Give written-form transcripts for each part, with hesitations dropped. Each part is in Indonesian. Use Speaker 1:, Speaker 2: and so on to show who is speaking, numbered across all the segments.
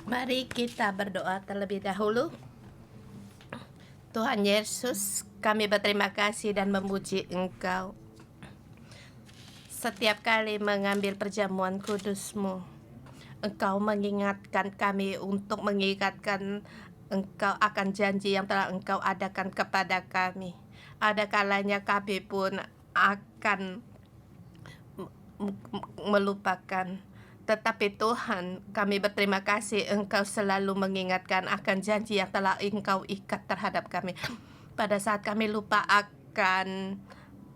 Speaker 1: Mari kita berdoa terlebih dahulu. Tuhan Yesus, kami berterima kasih dan memuji Engkau. Setiap kali mengambil perjamuan kudus-Mu, Engkau mengingatkan kami untuk mengingatkan Engkau akan janji yang telah Engkau adakan kepada kami. Ada kalanya kami pun akan melupakan. Tetapi Tuhan, kami berterima kasih Engkau selalu mengingatkan akan janji yang telah Engkau ikat terhadap kami. Pada saat kami lupa akan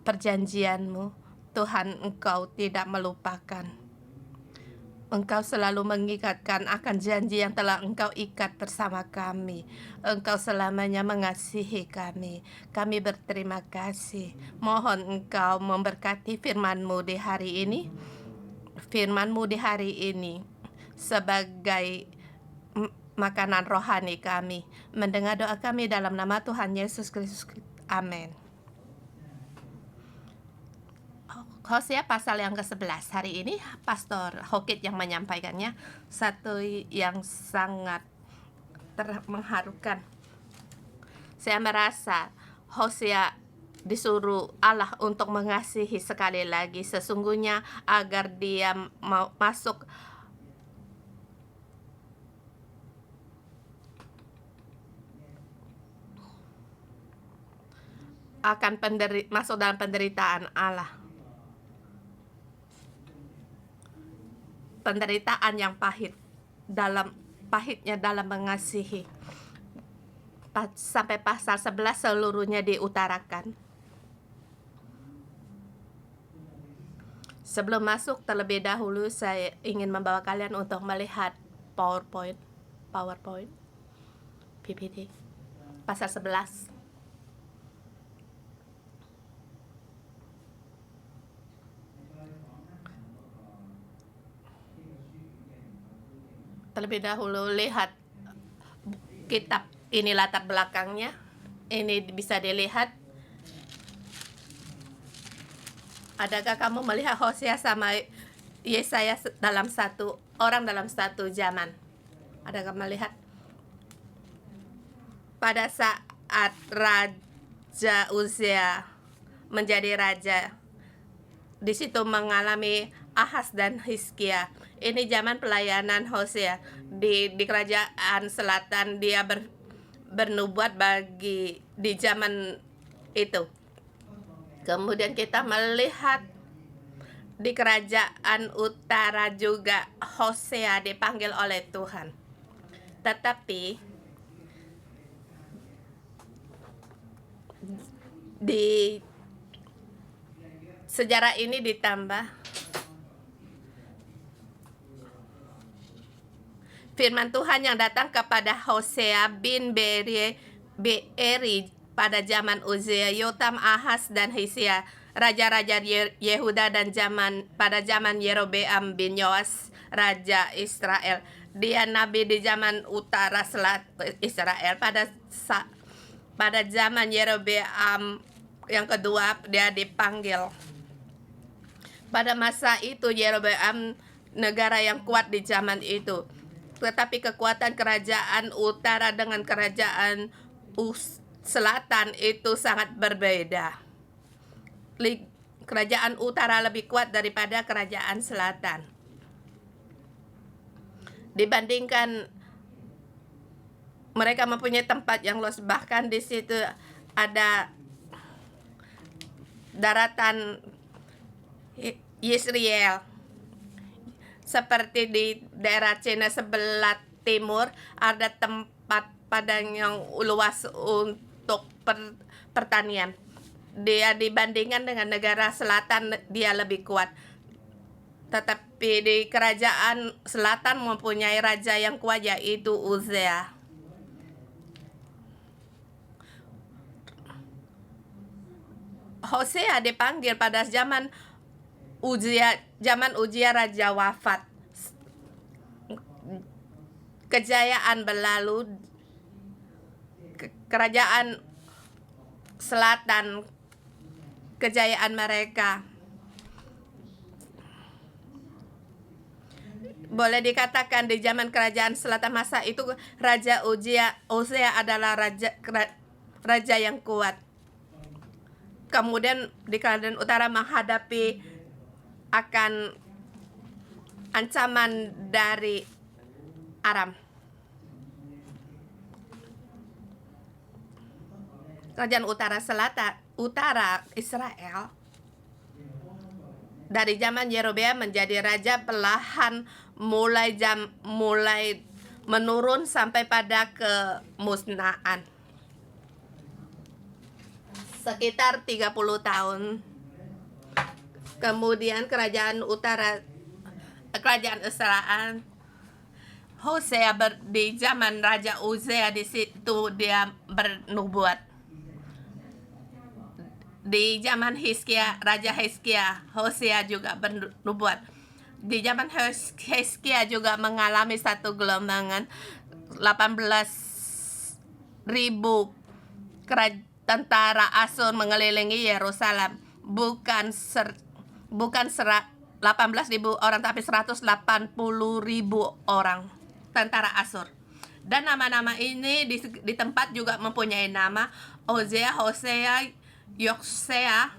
Speaker 1: perjanjian-Mu, Tuhan, Engkau tidak melupakan. Engkau selalu mengingatkan akan janji yang telah Engkau ikat bersama kami. Engkau selamanya mengasihi kami. Kami berterima kasih. Mohon Engkau memberkati firman-Mu di hari ini. Firman-Mu di hari ini sebagai makanan rohani kami. Mendengar doa kami dalam nama Tuhan Yesus Kristus. Amin. Hosea pasal yang ke-11. Hari ini Pastor Hokit yang menyampaikannya. Satu yang sangat mengharukan. Saya merasa Hosea disuruh Allah untuk mengasihi sekali lagi, sesungguhnya agar dia mau masuk akan masuk dalam penderitaan Allah. Penderitaan yang pahitnya dalam mengasihi. Sampai pasal 11 seluruhnya diutarakan. Sebelum masuk terlebih dahulu, saya ingin membawa kalian untuk melihat PowerPoint, PPT, pasal 11. Terlebih dahulu lihat kitab ini, latar belakangnya. Ini bisa dilihat. Adakah kamu melihat Hosea sama Yesaya dalam satu zaman? Adakah melihat? Pada saat Raja Uzia menjadi raja, di situ mengalami Ahaz dan Hizkia. Ini zaman pelayanan Hosea di kerajaan selatan. Dia bernubuat di zaman itu. Kemudian kita melihat di kerajaan utara juga Hosea dipanggil oleh Tuhan. Tetapi di sejarah ini ditambah firman Tuhan yang datang kepada Hosea bin Beeri pada zaman Uzia, Yotam, Ahaz, dan Hizkia, raja-raja Yehuda, dan pada zaman Yerobeam bin Yoas, raja Israel. Dia nabi di zaman utara Israel. Pada zaman Yerobeam yang kedua, dia dipanggil. Pada masa itu Yerobeam negara yang kuat di zaman itu. Tetapi kekuatan kerajaan utara dengan kerajaan selatan itu sangat berbeda. Kerajaan utara lebih kuat daripada kerajaan selatan. Dibandingkan mereka mempunyai tempat yang luas, bahkan di situ ada daratan Yisrael. Seperti di daerah Cina sebelah timur ada tempat padang yang luas untuk pertanian. Dia dibandingkan dengan negara selatan, dia lebih kuat. Tetapi di kerajaan selatan mempunyai raja yang kuat, yaitu Uzia. Hosea dipanggil pada zaman Uzia raja wafat. Kejayaan berlalu. Kerajaan selatan, kejayaan mereka boleh dikatakan di zaman kerajaan selatan masa itu Raja Uzia adalah raja yang kuat. Kemudian di Kerajaan Utara menghadapi akan ancaman dari Aram. Kerajaan utara Israel dari zaman Yerobeam menjadi raja, perlahan mulai menurun sampai pada kemusnahan. Sekitar 30 tahun. Kemudian kerajaan Israel, Hosea di zaman Raja Uzia, di situ dia bernubuat. Di zaman Raja Hizkia, Hosea juga bernubuat. Di zaman Hizkia juga mengalami satu gelombang 18.000 tentara Asur mengelilingi Yerusalem. Bukan 18.000 orang, tapi 180.000 orang tentara Asur. Dan nama-nama ini di tempat juga mempunyai nama: Hosea, Yoshua,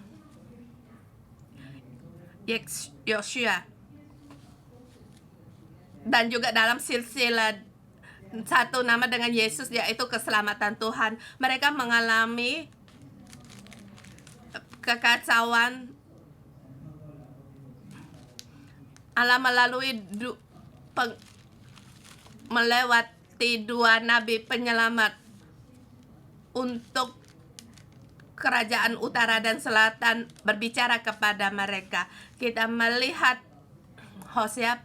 Speaker 1: dan juga dalam silsilah satu nama dengan Yesus, yaitu keselamatan Tuhan. Mereka mengalami kekacauan Allah melalui melewati 2 nabi penyelamat untuk kerajaan utara dan selatan, berbicara kepada mereka. Kita melihat Hosea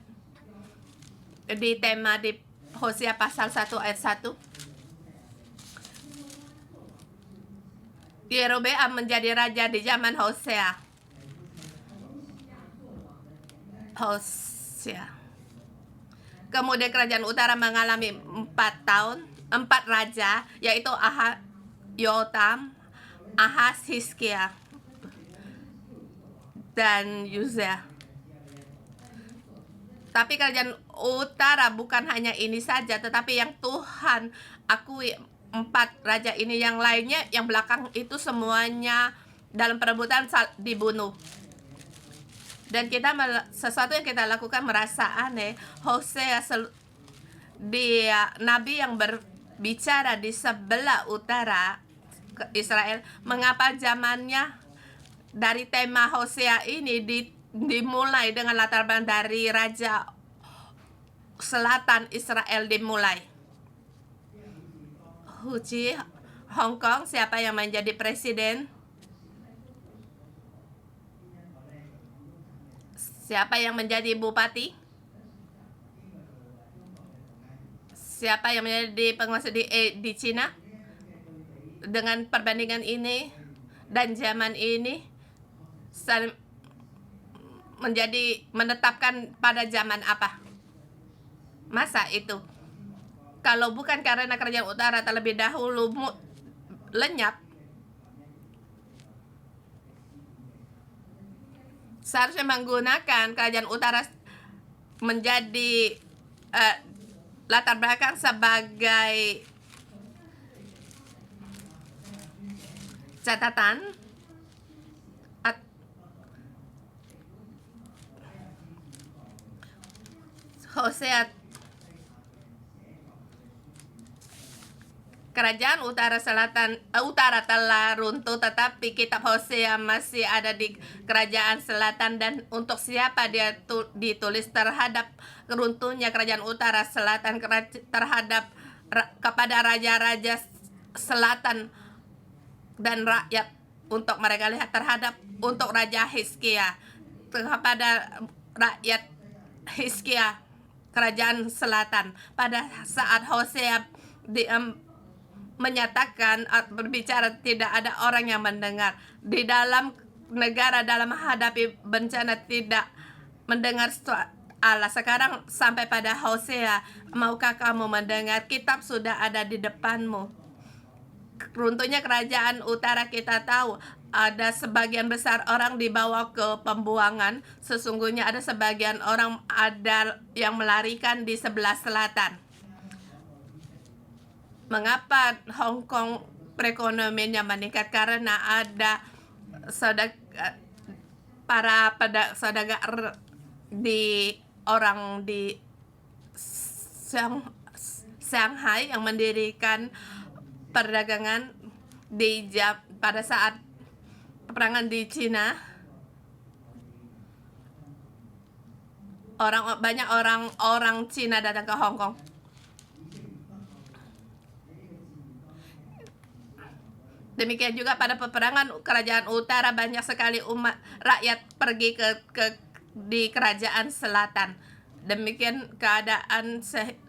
Speaker 1: di tema di Hosea pasal 1 ayat 1. Yerobeam menjadi raja di zaman Hosea. Kemudian kerajaan utara mengalami 4 raja, yaitu Yotam, Ahaz, Hizkia, dan Uzia. Tapi kerajaan utara bukan hanya ini saja, tetapi yang Tuhan akui 4 raja ini, yang lainnya yang belakang itu semuanya dalam perebutan dibunuh. Dan sesuatu yang kita lakukan merasa aneh. Hosea dia nabi yang berbicara di sebelah utara Israel. Mengapa zamannya dari tema Hosea ini dimulai dengan latar belakang dari raja selatan Israel dimulai? Hong Kong, siapa yang menjadi presiden? Siapa yang menjadi bupati? Siapa yang menjadi penguasa di Cina? Dengan perbandingan ini dan zaman ini menetapkan pada zaman apa masa itu. Kalau bukan karena kerajaan utara terlebih dahulu lenyap, seharusnya menggunakan kerajaan utara menjadi latar belakang sebagai catatan Hosea. Kerajaan utara telah runtuh, tetapi kitab Hosea masih ada di kerajaan selatan. Dan untuk siapa dia ditulis? Terhadap runtuhnya kerajaan utara selatan, kepada raja-raja selatan dan rakyat, untuk mereka lihat, untuk Raja Hizkia, kepada rakyat Hizkia, kerajaan selatan. Pada saat Hosea menyatakan, berbicara, tidak ada orang yang mendengar. Di dalam negara, dalam menghadapi bencana, tidak mendengar Allah. Sekarang sampai pada Hosea, maukah kamu mendengar? Kitab sudah ada di depanmu. runtuhnya kerajaan utara kita tahu ada sebagian besar orang dibawa ke pembuangan. Sesungguhnya ada sebagian orang ada yang melarikan di sebelah selatan. Mengapa Hong Kong perekonomiannya meningkat? Karena ada para saudagar di orang di Shanghai yang mendirikan perdagangan pada saat peperangan di Cina. Banyak orang Cina datang ke Hong Kong. Demikian juga pada peperangan kerajaan utara banyak sekali umat rakyat pergi di kerajaan selatan. Demikian keadaan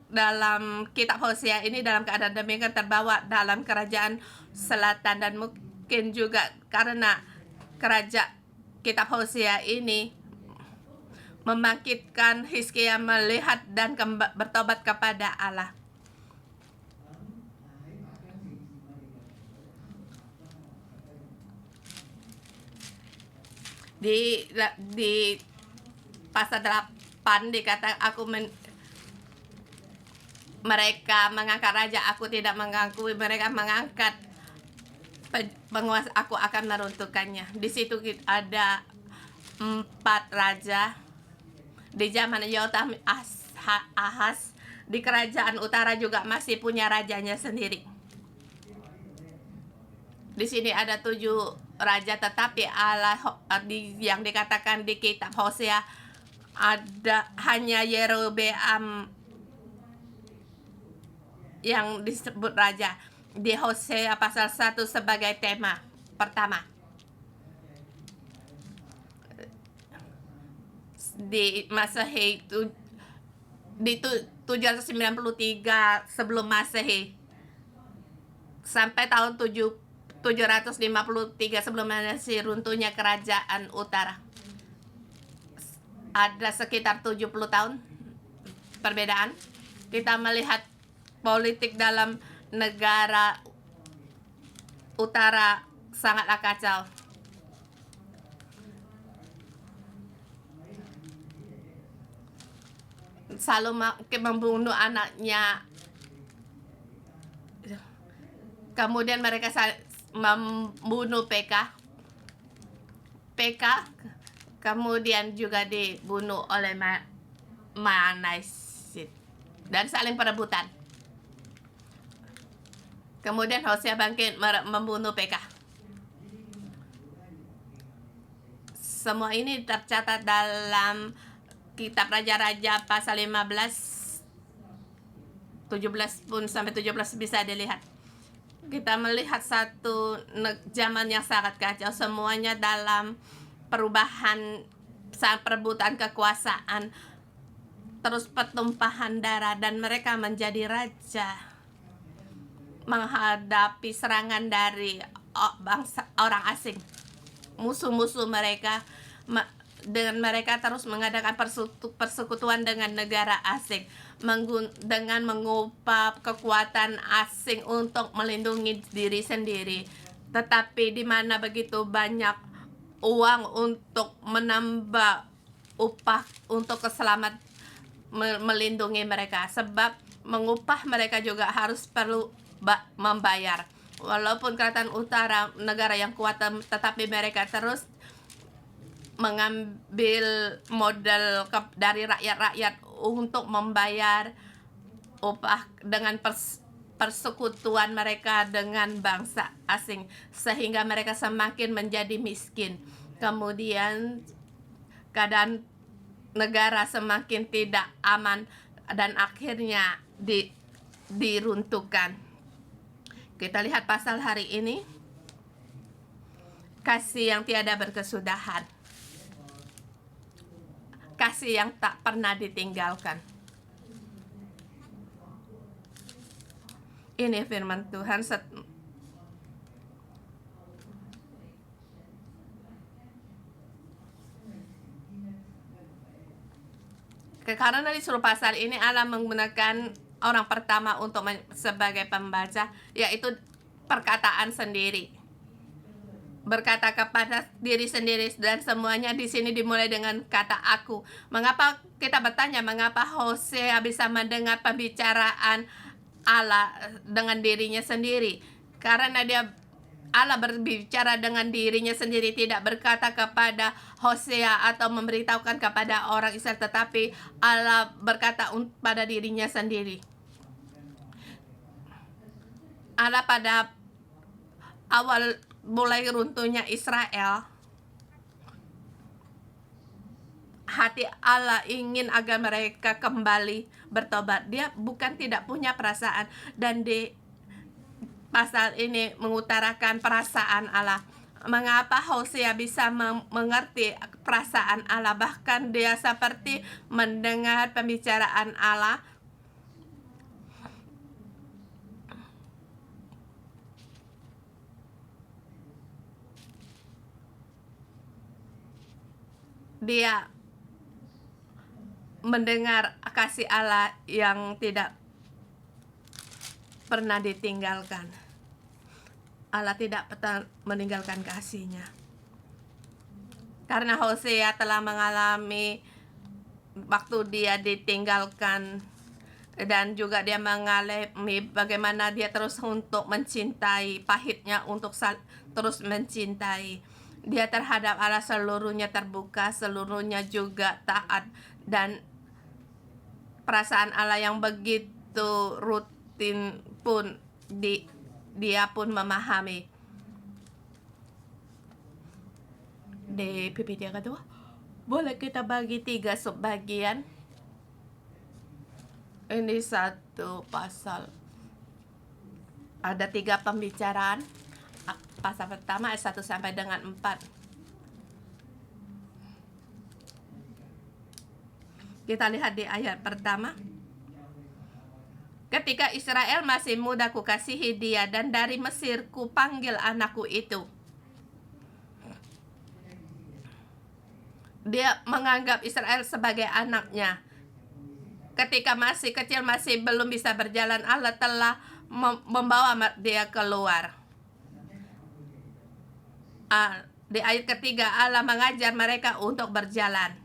Speaker 1: dalam kitab Hosea ini dalam keadaan demikian terbawa dalam kerajaan selatan, dan mungkin juga karena kitab Hosea ini membangkitkan Hizkia melihat dan bertobat kepada Allah. Di pasal 8 dikatakan mereka mengangkat raja, aku tidak mengakui. Mereka mengangkat penguasa, aku akan meruntuhkannya. Di situ ada 4 raja di zaman Yotam, Ahaz. Di kerajaan utara juga masih punya rajanya sendiri. Di sini ada 7 raja, tetapi Allah yang dikatakan di kitab Hosea ada hanya Yerobeam yang disebut raja di Hosea pasal 1 sebagai tema pertama. Di Masehi di 793 sebelum Masehi sampai tahun 753 sebelum Masehi runtuhnya kerajaan utara. Ada sekitar 70 tahun perbedaan. Kita melihat politik dalam negara utara sangatlah kacau. Selalu membunuh anaknya. Kemudian mereka membunuh PK, kemudian juga dibunuh oleh Manaisit dan saling perebutan. Kemudian Hosea bangkit membunuh PK. Semua ini tercatat dalam kitab Raja-Raja pasal 15, 17 pun sampai 17 bisa dilihat. Kita melihat satu zaman yang sangat kacau, semuanya dalam perubahan, saat perebutan kekuasaan, terus pertumpahan darah, dan mereka menjadi raja menghadapi serangan dari bangsa orang asing, musuh-musuh mereka. Dengan mereka terus mengadakan persekutuan dengan negara asing, dengan mengupap kekuatan asing untuk melindungi diri sendiri. Tetapi di mana begitu banyak uang untuk menambah upah untuk keselamat melindungi mereka, sebab mengupah mereka juga harus perlu membayar. Walaupun kerajaan utara negara yang kuat, tetapi mereka terus mengambil modal dari rakyat-rakyat untuk membayar upah dengan persekutuan mereka dengan bangsa asing, sehingga mereka semakin menjadi miskin. Kemudian keadaan negara semakin tidak aman dan akhirnya diruntuhkan. Kita lihat pasal hari ini, kasih yang tiada berkesudahan, kasih yang tak pernah ditinggalkan. Ini firman Tuhan. Karena di seluruh pasal ini Allah menggunakan orang pertama untuk sebagai pembaca, yaitu perkataan sendiri. Berkata kepada diri sendiri, dan semuanya di sini dimulai dengan kata aku. Mengapa kita bertanya, mengapa Hosea bisa mendengar pembicaraan Allah dengan dirinya sendiri? Karena Allah berbicara dengan dirinya sendiri, tidak berkata kepada Hosea atau memberitahukan kepada orang Israel, tetapi Allah berkata pada dirinya sendiri. Allah pada awal mulai runtuhnya Israel, hati Allah ingin agar mereka kembali bertobat. Dia bukan tidak punya perasaan, dan di pasal ini mengutarakan perasaan Allah. Mengapa Hosea bisa mengerti perasaan Allah, bahkan dia seperti mendengar pembicaraan Allah. Dia mendengar kasih Allah yang tidak pernah ditinggalkan. Allah tidak pernah meninggalkan kasih-Nya. Karena Hosea telah mengalami waktu dia ditinggalkan, dan juga dia mengalami bagaimana dia terus untuk mencintai, pahitnya untuk terus mencintai. Dia terhadap Allah seluruhnya terbuka, seluruhnya juga taat, dan perasaan Allah yang begitu rutin pun dia pun memahami. Di PPT yang kedua, boleh kita bagi 3 subbagian. Ini satu pasal, ada 3 pembicaraan. Pasal pertama ayat 1 sampai dengan 4. Kita lihat di ayat pertama. Ketika Israel masih muda, kukasihi dia, dan dari Mesir kupanggil anakku itu. Dia menganggap Israel sebagai anaknya. Ketika masih kecil, masih belum bisa berjalan, Allah telah membawa dia keluar. Di ayat ketiga, Allah mengajar mereka untuk berjalan.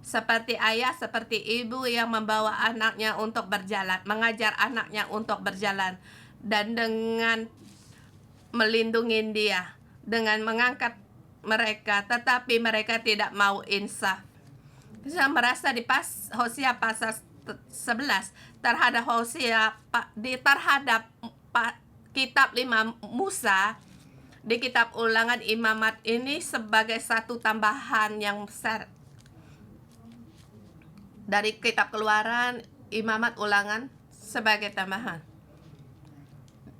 Speaker 1: Seperti ayah, seperti ibu yang membawa anaknya untuk berjalan, mengajar anaknya untuk berjalan, dan dengan melindungi dia, dengan mengangkat mereka, tetapi mereka tidak mau insaf. Saya merasa di Hosea pasal 11 terhadap Hosea, terhadap kitab 5 Musa, di kitab Ulangan Imamat ini sebagai satu tambahan yang besar. Dari kitab Keluaran, Imamat, Ulangan sebagai tambahan.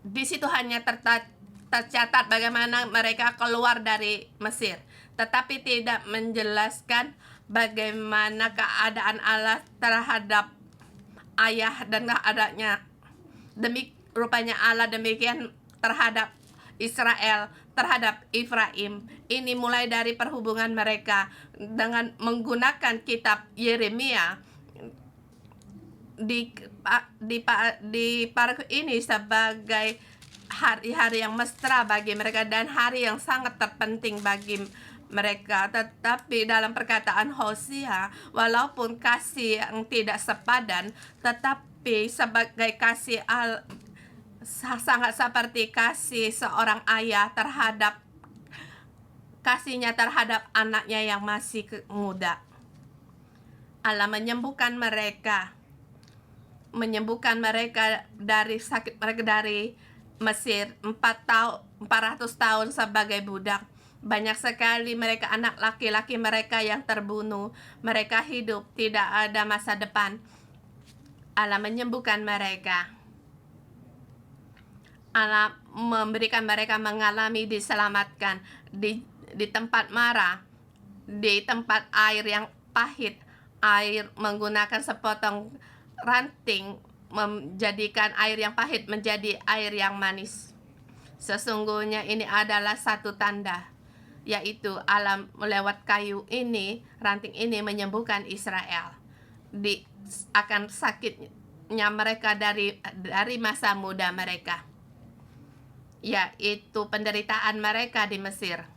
Speaker 1: Di situ hanya tercatat bagaimana mereka keluar dari Mesir, tetapi tidak menjelaskan bagaimana keadaan Allah terhadap ayah dan adanya. Rupanya Allah demikian terhadap Israel, terhadap Efraim. Ini mulai dari perhubungan mereka dengan menggunakan kitab Yeremia. Di paragraf ini sebagai hari-hari yang mesra bagi mereka dan hari yang sangat terpenting bagi mereka. Tetapi dalam perkataan Hosea, walaupun kasih yang tidak sepadan, tetapi sebagai kasih sangat seperti kasih seorang ayah terhadap kasihnya terhadap anaknya yang masih muda. Allah menyembuhkan mereka dari sakit mereka dari Mesir 400 tahun sebagai budak. Banyak sekali mereka, anak laki-laki mereka yang terbunuh. Mereka hidup tidak ada masa depan. Allah menyembuhkan mereka. Allah memberikan mereka mengalami diselamatkan di tempat marah, di tempat air yang pahit, air menggunakan sepotong ranting menjadikan air yang pahit menjadi air yang manis. Sesungguhnya ini adalah satu tanda, yaitu Allah melewat kayu ini, ranting ini menyembuhkan Israel akan sakitnya mereka dari masa muda mereka. yaitu penderitaan mereka di Mesir.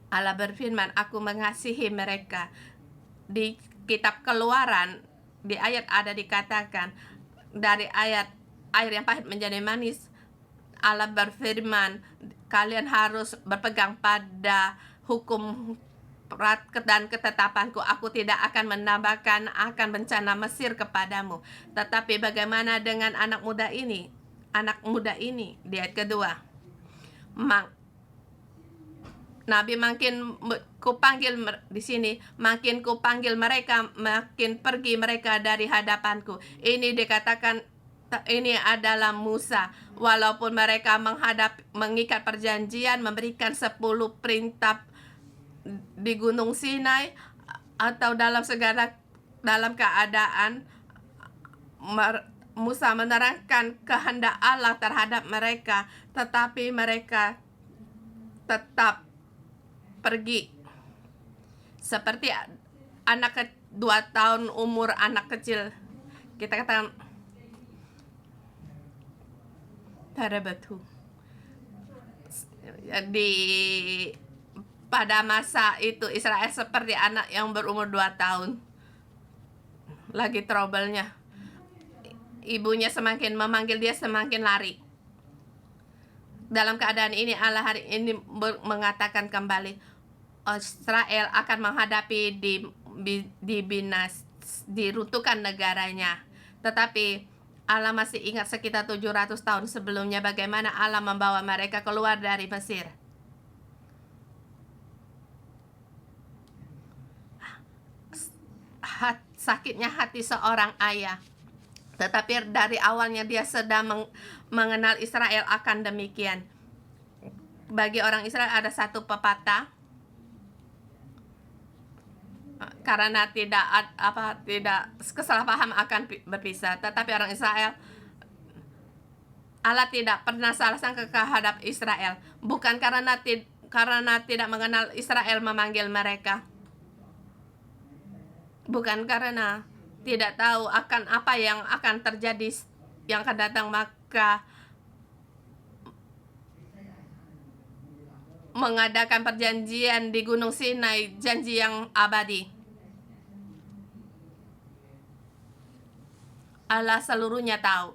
Speaker 1: Allah berfirman, aku mengasihi mereka. Di kitab Keluaran, di ayat ada dikatakan, dari ayat air yang pahit menjadi manis, Allah berfirman, kalian harus berpegang pada hukum dan ketetapanku. Aku tidak akan menambahkan akan bencana Mesir kepadamu. Tetapi bagaimana dengan anak muda ini? Anak muda ini, di ayat kedua. Nabi makin kupanggil di sini, makin kupanggil mereka, makin pergi mereka dari hadapanku. Ini dikatakan ini adalah Musa. Walaupun mereka mengikat perjanjian, memberikan 10 perintah di Gunung Sinai atau dalam keadaan Musa menerangkan kehendak Allah terhadap mereka, tetapi mereka tetap pergi. Seperti anak 2 tahun umur anak kecil, kita katakan pada masa itu Israel seperti anak yang berumur 2 tahun. Lagi trouble-nya. Ibunya semakin memanggil dia, semakin lari. Dalam keadaan ini Allah hari ini mengatakan kembali, Israel akan menghadapi diruntuhkan negaranya. Tetapi Allah masih ingat sekitar 700 tahun sebelumnya bagaimana Allah membawa mereka keluar dari Mesir. Sakitnya hati seorang ayah. Tetapi dari awalnya dia sedang mengenal Israel akan demikian. Bagi orang Israel ada satu pepatah, karena tidak kesalahpaham akan berpisah. Tetapi orang Israel, Allah tidak pernah salah sangka terhadap Israel. Bukan karena tidak mengenal Israel memanggil mereka. Bukan karena tidak tahu akan apa yang akan terjadi yang akan datang, maka mengadakan perjanjian di Gunung Sinai, janji yang abadi. Allah seluruhnya tahu.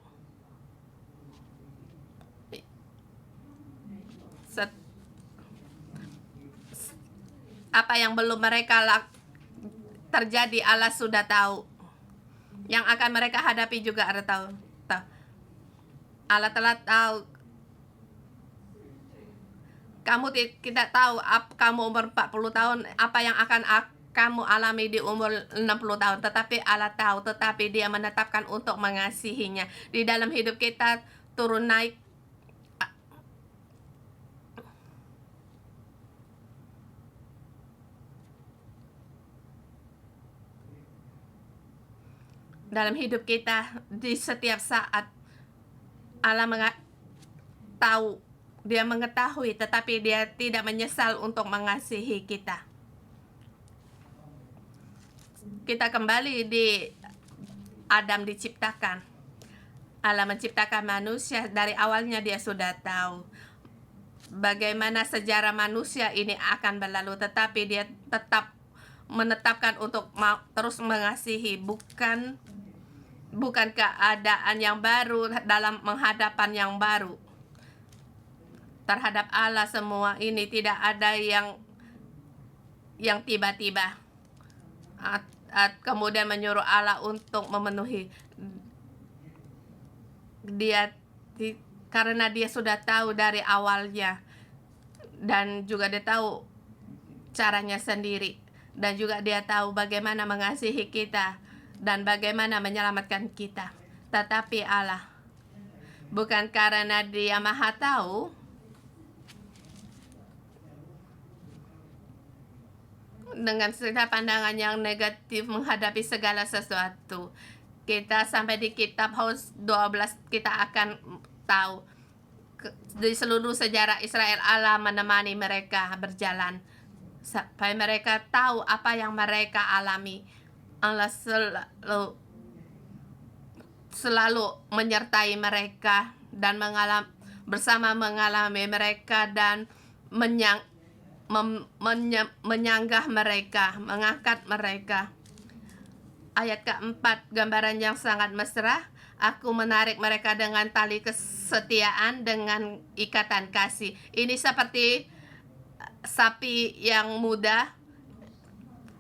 Speaker 1: Apa yang belum mereka terjadi, Allah sudah tahu. Yang akan mereka hadapi juga ada tahu. Allah telah tahu. Kamu tidak tahu, kamu umur 40 tahun, apa yang akan kamu alami di umur 60 tahun. Tetapi Allah tahu, tetapi Dia menetapkan untuk mengasihinya. Di dalam hidup kita turun naik. Dalam hidup kita, di setiap saat Allah tahu, Dia mengetahui, tetapi Dia tidak menyesal untuk mengasihi kita. Kita kembali di Adam diciptakan. Allah menciptakan manusia, dari awalnya Dia sudah tahu bagaimana sejarah manusia ini akan berlalu, tetapi Dia tetap menetapkan untuk terus mengasihi, bukan keadaan yang baru dalam menghadapan yang baru. Terhadap Allah semua ini tidak ada yang tiba-tiba kemudian menyuruh Allah untuk memenuhi. Karena Dia sudah tahu dari awalnya, dan juga Dia tahu caranya sendiri, dan juga Dia tahu bagaimana mengasihi kita dan bagaimana menyelamatkan kita. Tetapi Allah, bukan karena Dia Maha Tahu, dengan segala pandangan yang negatif menghadapi segala sesuatu. Kita sampai di kitab Hos 12 kita akan tahu di seluruh sejarah Israel Allah menemani mereka berjalan sampai mereka tahu apa yang mereka alami. Allah selalu menyertai mereka dan bersama mengalami mereka dan menyanggah mereka, mengangkat mereka. Ayat keempat, gambaran yang sangat mesra. Aku menarik mereka dengan tali kesetiaan, dengan ikatan kasih. Ini seperti sapi yang muda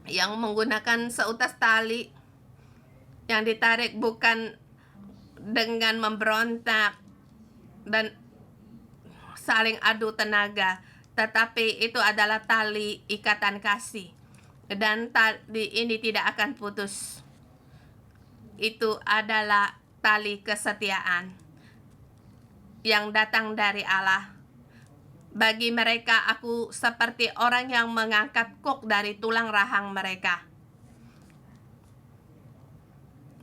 Speaker 1: yang menggunakan seutas tali yang ditarik bukan dengan memberontak dan saling adu tenaga, tetapi itu adalah tali ikatan kasih, dan tali ini tidak akan putus. Itu adalah tali kesetiaan yang datang dari Allah. Bagi mereka, aku seperti orang yang mengangkat kuk dari tulang rahang mereka.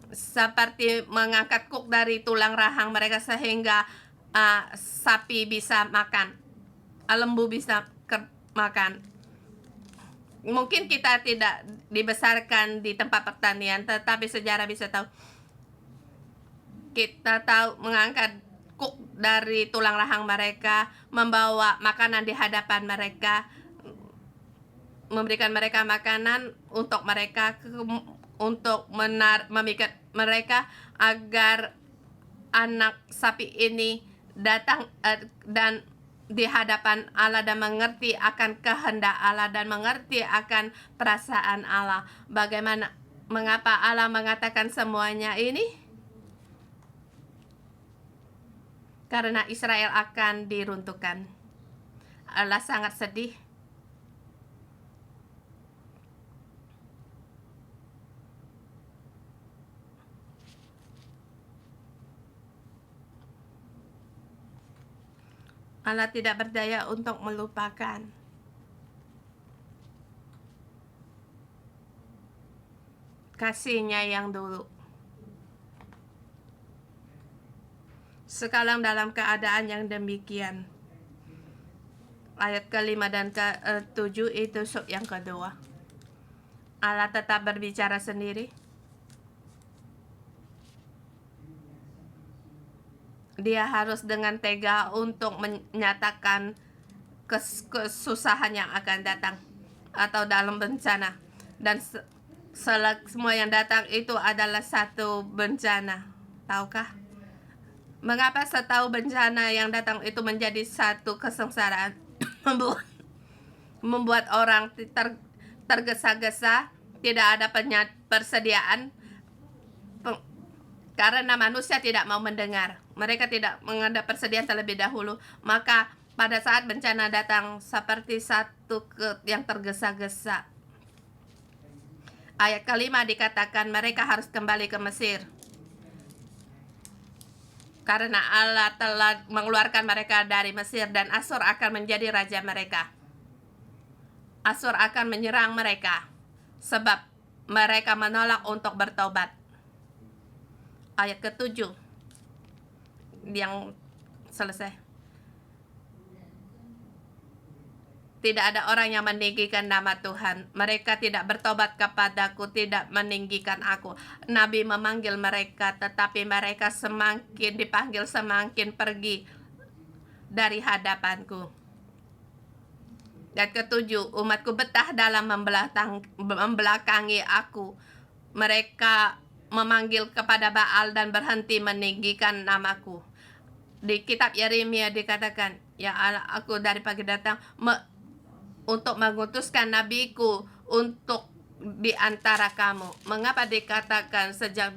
Speaker 1: Seperti mengangkat kuk dari tulang rahang mereka sehingga sapi bisa makan, lembu bisa makan. Mungkin kita tidak dibesarkan di tempat pertanian, tetapi sejarah bisa tahu. Kita tahu mengangkat kuk dari tulang rahang mereka, membawa makanan di hadapan mereka, memberikan mereka makanan untuk mereka, untuk memikat mereka agar anak sapi ini datang dan di hadapan Allah dan mengerti akan kehendak Allah dan mengerti akan perasaan Allah. Mengapa Allah mengatakan semuanya ini? Karena Israel akan diruntuhkan. Allah sangat sedih. Allah tidak berdaya untuk melupakan. Kasih-Nya yang dulu. Sekarang dalam keadaan yang demikian. Ayat ke-5 dan ke-7 itu yang kedua. Allah tetap berbicara sendiri. Dia harus dengan tega untuk menyatakan kesusahan yang akan datang atau dalam bencana, dan semua yang datang itu adalah satu bencana. Tahukah mengapa setahu bencana yang datang itu menjadi satu kesengsaraan? membuat orang tergesa-gesa, tidak ada persediaan, karena manusia tidak mau mendengar. Mereka tidak menghadap persediaan terlebih dahulu. Maka pada saat bencana datang seperti satu yang tergesa-gesa. Ayat ke-5 dikatakan mereka harus kembali ke Mesir. Karena Allah telah mengeluarkan mereka dari Mesir dan Asyur akan menjadi raja mereka. Asyur akan menyerang mereka sebab mereka menolak untuk bertobat. Ayat ke-7 yang selesai. Tidak ada orang yang meninggikan nama Tuhan. Mereka tidak bertobat kepadaku, tidak meninggikan aku. Nabi memanggil mereka, tetapi mereka semakin dipanggil semakin pergi dari hadapanku. Dan ke-7, umatku betah dalam membelakangi aku. Mereka memanggil kepada Baal dan berhenti meninggikan namaku. Di kitab Yeremia dikatakan, ya Allah, aku dari pagi datang untuk mengutuskan nabiku untuk di antara kamu. Mengapa dikatakan sejak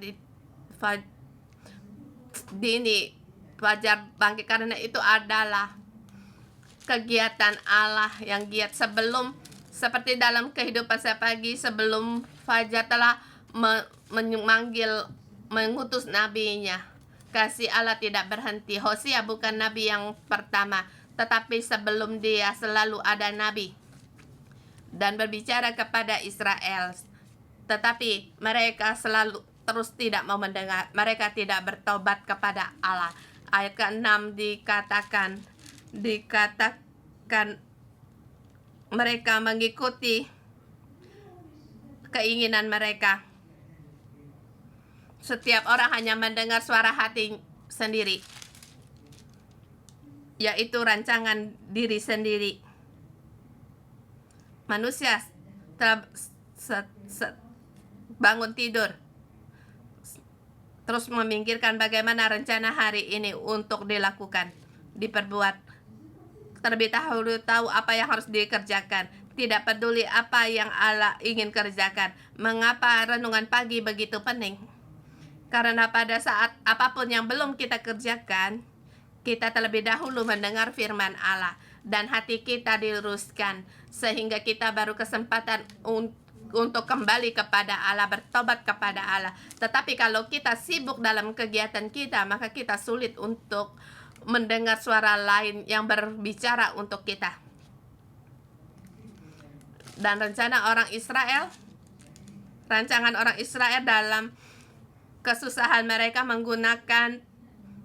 Speaker 1: dini fajar bangkit? Karena itu adalah kegiatan Allah yang giat sebelum, seperti dalam kehidupan saya pagi, sebelum fajar telah mengutus nabinya. Kasih Allah tidak berhenti. Hosea bukan nabi yang pertama, tetapi sebelum dia selalu ada nabi dan berbicara kepada Israel. Tetapi mereka selalu terus tidak mau mendengar. Mereka tidak bertobat kepada Allah. Ayat ke-6 dikatakan mereka mengikuti keinginan mereka. Setiap orang hanya mendengar suara hati sendiri. yaitu rancangan diri sendiri. Manusia telah bangun tidur, terus memikirkan bagaimana rencana hari ini untuk dilakukan, diperbuat. Terlebih dahulu tahu apa yang harus dikerjakan. Tidak peduli apa yang Allah ingin kerjakan. Mengapa renungan pagi begitu penting? Karena pada saat apapun yang belum kita kerjakan, kita terlebih dahulu mendengar firman Allah. Dan hati kita diluruskan. Sehingga kita baru kesempatan untuk kembali kepada Allah, bertobat kepada Allah. Tetapi kalau kita sibuk dalam kegiatan kita, maka kita sulit untuk mendengar suara lain yang berbicara untuk kita. Dan rancangan orang Israel dalam kesusahan mereka menggunakan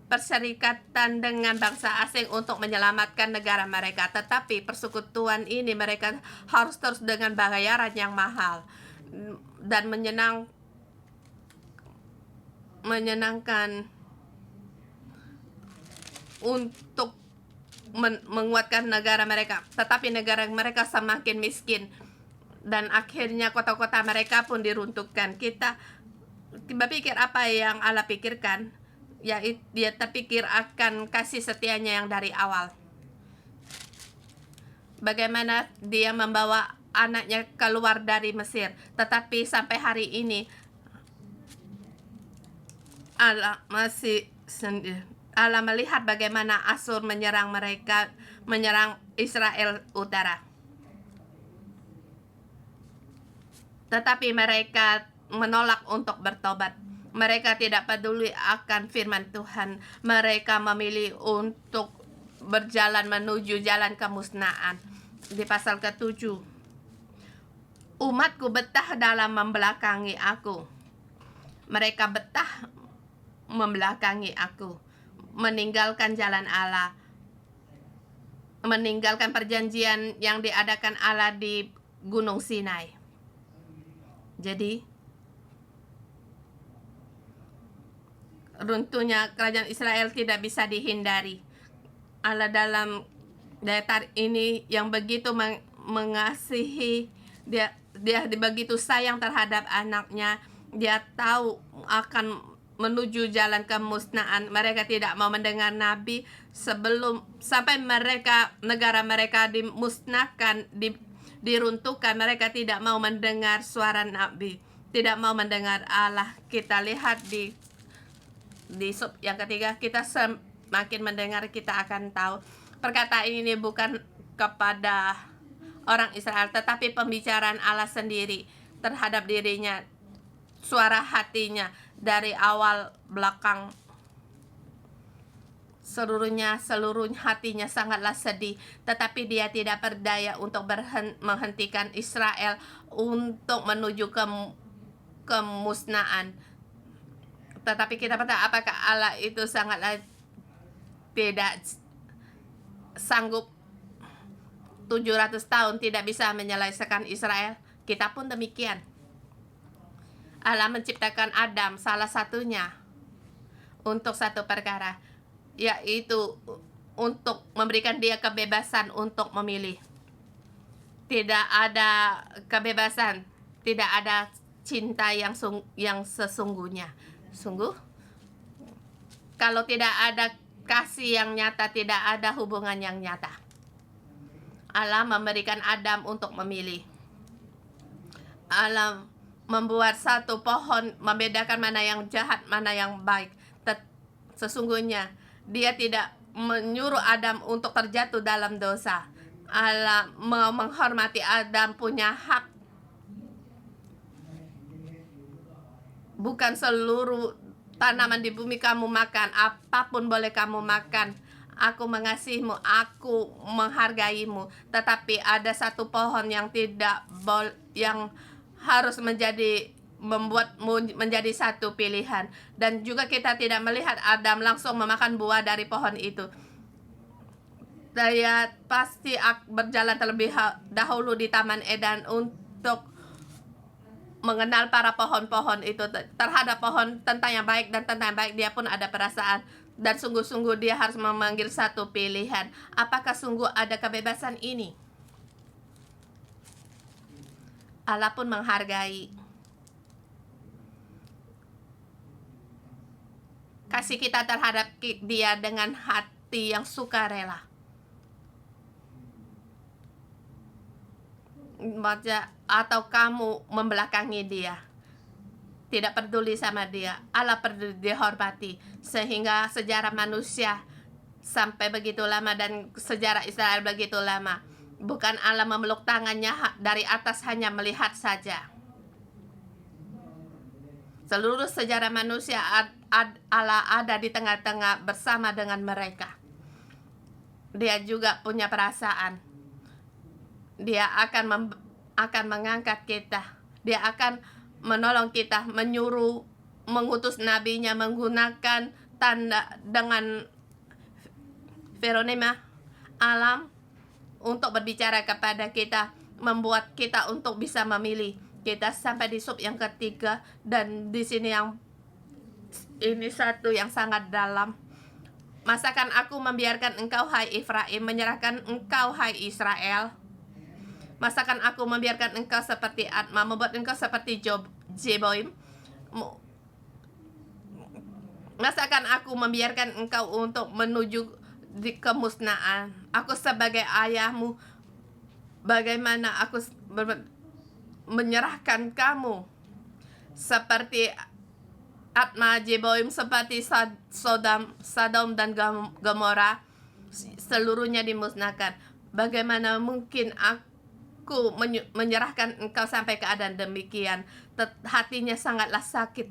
Speaker 1: perserikatan dengan bangsa asing untuk menyelamatkan negara mereka. Tetapi persekutuan ini mereka harus terus dengan bayaran yang mahal dan menyenangkan untuk menguatkan negara mereka. Tetapi negara mereka semakin miskin dan akhirnya kota-kota mereka pun diruntuhkan. Kita berpikir apa yang Allah pikirkan, ya dia terpikir akan kasih setianya yang dari awal. Bagaimana dia membawa anaknya keluar dari Mesir, tetapi sampai hari ini Allah masih sendiri. Allah melihat bagaimana Asyur menyerang Israel Utara. Tetapi mereka menolak untuk bertobat. Mereka tidak peduli akan firman Tuhan. Mereka memilih untuk berjalan menuju jalan kemusnahan. Di pasal ke-7, umatku betah dalam membelakangi aku. Mereka betah membelakangi aku, meninggalkan jalan Allah, meninggalkan perjanjian yang diadakan Allah di Gunung Sinai. Jadi runtuhnya kerajaan Israel tidak bisa dihindari. Allah dalam daya tarik ini yang begitu mengasihi, dia begitu sayang terhadap anaknya. Dia tahu akan menuju jalan kemusnahan. Mereka tidak mau mendengar nabi sampai negara mereka dimusnahkan, diruntuhkan. Mereka tidak mau mendengar suara nabi, tidak mau mendengar Allah. Kita lihat di sub yang ketiga, kita semakin mendengar, kita akan tahu perkataan ini bukan kepada orang Israel, tetapi pembicaraan Allah sendiri terhadap dirinya, suara hatinya dari awal belakang. Seluruh hatinya sangatlah sedih, tetapi dia tidak berdaya untuk menghentikan Israel untuk menuju kemusnahan. Tetapi kita bertanya, apakah Allah itu sangatlah tidak sanggup 700 tahun tidak bisa menyelesaikan Israel? Kita pun demikian. Allah menciptakan Adam salah satunya untuk satu perkara, yaitu untuk memberikan dia kebebasan untuk memilih. Tidak ada kebebasan, tidak ada cinta yang sesungguhnya. Sungguh, kalau tidak ada kasih yang nyata, tidak ada hubungan yang nyata. Allah memberikan Adam untuk memilih. Allah membuat satu pohon membedakan mana yang jahat, mana yang baik. Sesungguhnya dia tidak menyuruh Adam untuk terjatuh dalam dosa. Allah menghormati Adam punya hak. Bukan seluruh tanaman di bumi kamu makan, apapun boleh kamu makan. Aku mengasihimu, aku menghargaimu. Tetapi ada satu pohon yang yang harus membuatmu menjadi satu pilihan. Dan juga kita tidak melihat Adam langsung memakan buah dari pohon itu. Dia pasti berjalan terlebih dahulu di Taman Eden untuk mengenal para pohon-pohon itu. Terhadap pohon tentang yang baik dan tentang yang baik, dia pun ada perasaan. dan sungguh-sungguh dia harus memanggil satu pilihan. Apakah sungguh ada kebebasan ini? Allah pun menghargai. Kasih kita terhadap dia dengan hati yang sukarela. Atau kamu membelakangi dia, tidak peduli sama dia. Allah peduli, dihormati. Sehingga sejarah manusia sampai begitu lama dan sejarah Israel begitu lama. Bukan Allah memeluk tangannya dari atas hanya melihat saja. Seluruh sejarah manusia Allah ada di tengah-tengah bersama dengan mereka. Dia juga punya perasaan. Dia akan mengangkat kita. Dia akan menolong kita, menyuruh, mengutus nabinya menggunakan tanda dengan fenomena alam untuk berbicara kepada kita, membuat kita untuk bisa memilih. Kita sampai di sub yang ketiga, dan di sini ini satu yang sangat dalam. Masakan aku membiarkan engkau, hai Efraim, menyerahkan engkau, hai Israel? Masakan aku membiarkan engkau seperti Adma, membuat engkau seperti Jeboim? Masakan aku membiarkan engkau untuk menuju di kemusnahan? Aku sebagai ayahmu, bagaimana aku menyerahkan kamu seperti Adma, Jeboim, seperti Sodom dan Gomora, seluruhnya dimusnahkan. Bagaimana mungkin aku menyerahkan engkau sampai keadaan demikian? Hatinya sangatlah sakit,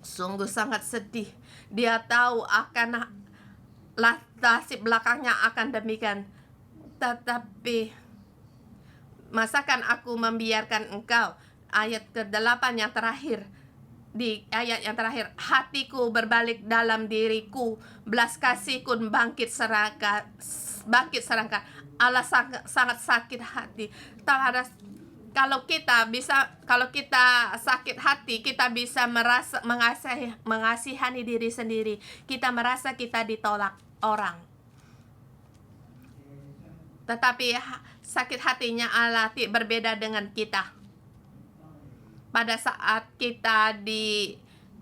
Speaker 1: sungguh sangat sedih. Dia tahu akan nasib belakangnya akan demikian. Tetapi masakan aku membiarkan engkau? Ayat ke-8 yang terakhir. Di ayat yang terakhir, hatiku berbalik dalam diriku, belas kasihku bangkit serangka. Allah sangat sakit hati. Kalau kita sakit hati, kita bisa merasa mengasihani diri sendiri. Kita merasa kita ditolak orang. Tetapi sakit hatinya Allah berbeda dengan kita. Pada saat kita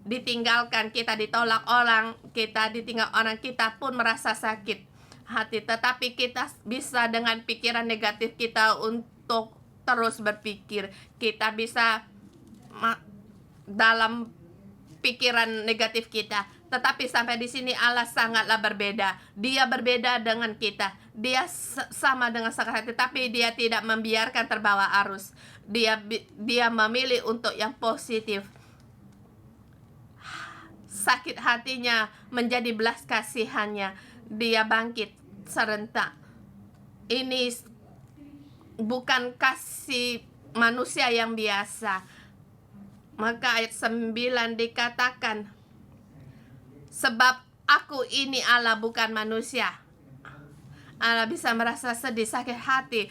Speaker 1: ditinggalkan, kita ditolak orang, kita ditinggal orang, kita pun merasa sakit hati. Tetapi kita bisa dengan pikiran negatif kita untuk terus berpikir. Kita bisa dalam pikiran negatif kita. Tetapi sampai di sini Allah sangatlah berbeda. Dia berbeda dengan kita. Dia sama dengan sakit hati, tapi dia tidak membiarkan terbawa arus. Dia memilih untuk yang positif. Sakit hatinya menjadi belas kasihannya. Dia bangkit serentak. Ini bukan kasih manusia yang biasa. Maka ayat 9 dikatakan, sebab aku ini Allah, bukan manusia. Allah bisa merasa sedih, sakit hati,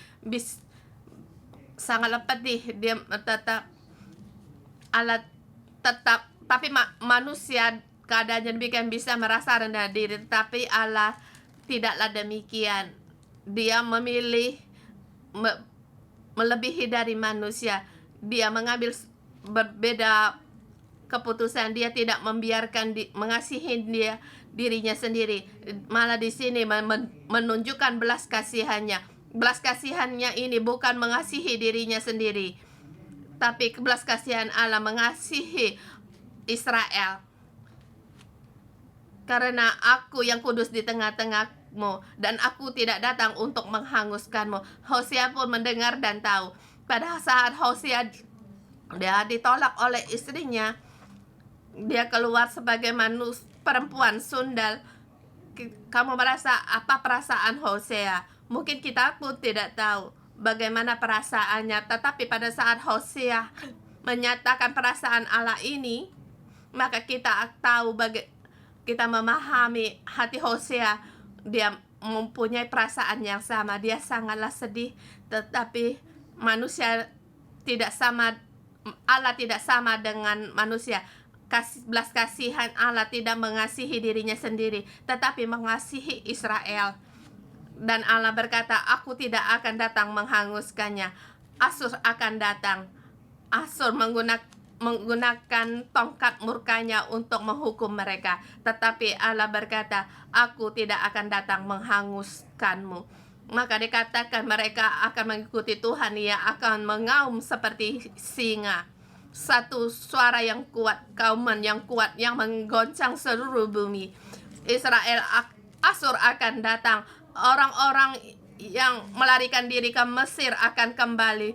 Speaker 1: sangat pedih. Dia tetap, tapi manusia keadaannya demikian bisa merasa rendah diri. Tapi Allah tidaklah demikian. Dia memilih melebihi dari manusia. Dia mengambil berbeda keputusan. Dia tidak membiarkan mengasihi dirinya sendiri. Malah di sini menunjukkan belas kasihannya. Belas kasihannya ini bukan mengasihi dirinya sendiri, tapi belas kasihan Allah mengasihi Israel. Karena aku yang kudus di tengah-tengahmu, dan aku tidak datang untuk menghanguskanmu. Hosea pun mendengar dan tahu. Pada saat Hosea dia ditolak oleh istrinya, dia keluar sebagai perempuan sundal. Kamu merasa apa perasaan Hosea? Mungkin kita pun tidak tahu bagaimana perasaannya. Tetapi pada saat Hosea menyatakan perasaan Allah ini, maka kita tahu kita memahami hati Hosea. Dia mempunyai perasaan yang sama. Dia sangatlah sedih. Tetapi manusia tidak sama. Allah tidak sama dengan manusia. belas kasihan Allah tidak mengasihi dirinya sendiri, tetapi mengasihi Israel. Dan Allah berkata, aku tidak akan datang menghanguskannya. Asur akan datang. Asur menggunakan tongkat murkanya untuk menghukum mereka. Tetapi Allah berkata, aku tidak akan datang menghanguskanmu. Maka dikatakan mereka akan mengikuti Tuhan, ia akan mengaum seperti singa. Satu suara yang kuat, kauman yang kuat yang menggoncang seluruh bumi. Asur akan datang. Orang-orang yang melarikan diri ke Mesir akan kembali.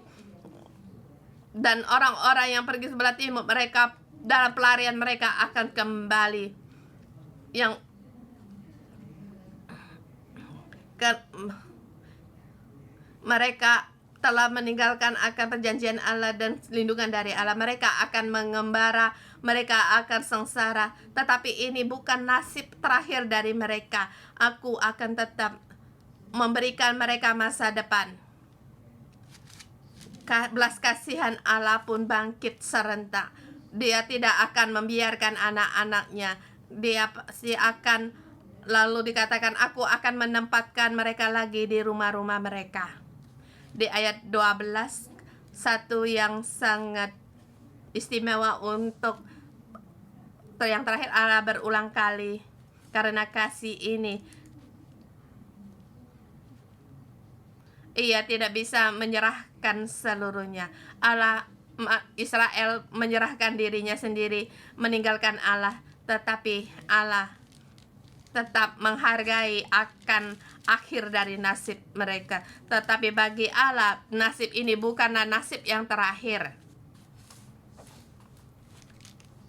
Speaker 1: Dan orang-orang yang pergi sebelah timur, mereka dalam pelarian mereka akan kembali. Mereka telah meninggalkan akan perjanjian Allah dan lindungan dari Allah. Mereka akan mengembara, mereka akan sengsara. Tetapi ini bukan nasib terakhir dari mereka. Aku akan tetap memberikan mereka masa depan. Belas kasihan Allah pun bangkit serentak. Dia tidak akan membiarkan anak-anaknya. Dia pasti akan, lalu dikatakan, aku akan menempatkan mereka lagi di rumah-rumah mereka. Di ayat 12, satu yang sangat istimewa untuk yang terakhir, Allah berulang kali, karena kasih ini ia tidak bisa menyerahkan seluruhnya. Israel menyerahkan dirinya sendiri, meninggalkan Allah, tetapi Allah tetap menghargai akan akhir dari nasib mereka. Tetapi bagi Allah, nasib ini bukanlah nasib yang terakhir.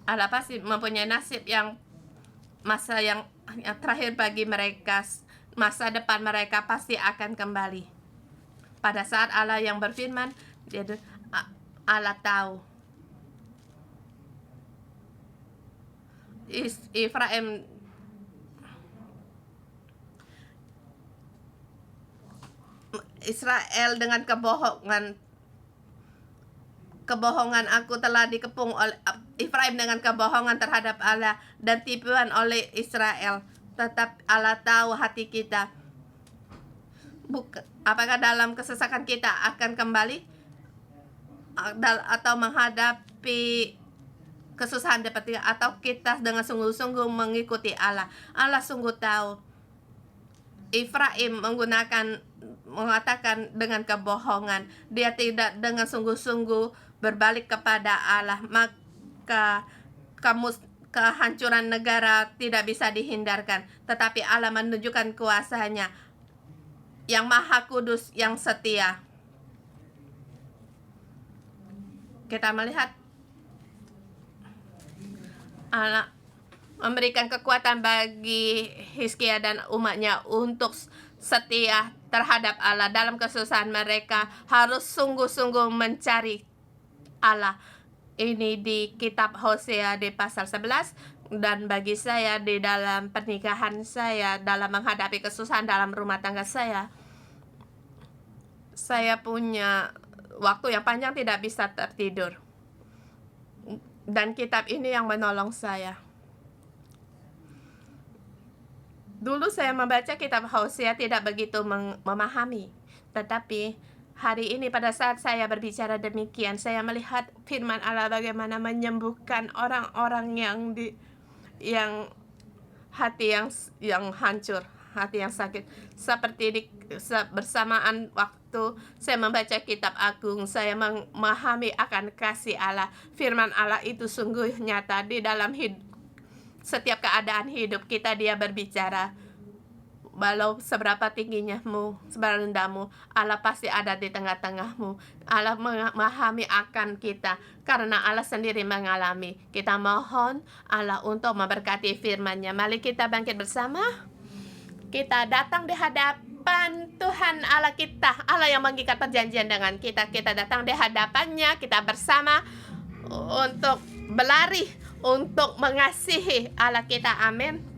Speaker 1: Allah pasti mempunyai nasib yang masa yang terakhir bagi mereka. Masa depan mereka pasti akan kembali. Pada saat Allah yang berfirman, Allah tahu Israel dengan kebohongan aku telah dikepung oleh Efraim dengan kebohongan terhadap Allah dan tipuan oleh Israel. Tetap Allah tahu hati kita. Apakah dalam kesesakan kita akan kembali atau menghadapi kesusahan seperti itu, atau kita dengan sungguh-sungguh mengikuti Allah. Allah sungguh tahu. Efraim mengatakan dengan kebohongan, dia tidak dengan sungguh-sungguh berbalik kepada Allah, maka kehancuran negara tidak bisa dihindarkan. Tetapi Allah menunjukkan kuasanya yang maha kudus, yang setia. Kita melihat Allah memberikan kekuatan bagi Hizkia dan umatnya untuk setia terhadap Allah. Dalam kesusahan mereka harus sungguh-sungguh mencari Allah. Ini di kitab Hosea di pasal 11. Dan bagi saya di dalam pernikahan saya, dalam menghadapi kesusahan dalam rumah tangga saya punya waktu yang panjang tidak bisa tertidur. Dan kitab ini yang menolong saya. Dulu saya membaca kitab Hosea tidak begitu memahami. Tetapi hari ini pada saat saya berbicara demikian, saya melihat firman Allah bagaimana menyembuhkan orang-orang yang hati yang hancur, hati yang sakit. Seperti bersamaan waktu saya membaca kitab agung, saya memahami akan kasih Allah. Firman Allah itu sungguh nyata di dalam setiap keadaan hidup kita. Dia berbicara. Walau seberapa tingginya-mu, seberapa rendahmu, Allah pasti ada di tengah-tengahmu. Allah memahami akan kita karena Allah sendiri mengalami. Kita mohon Allah untuk memberkati firman-Nya. Mari kita bangkit bersama. Kita datang di hadapan Tuhan Allah kita, Allah yang mengikat perjanjian dengan kita. Kita datang di hadapan-Nya, kita bersama untuk berlari, untuk mengasihi Allah kita. Amin.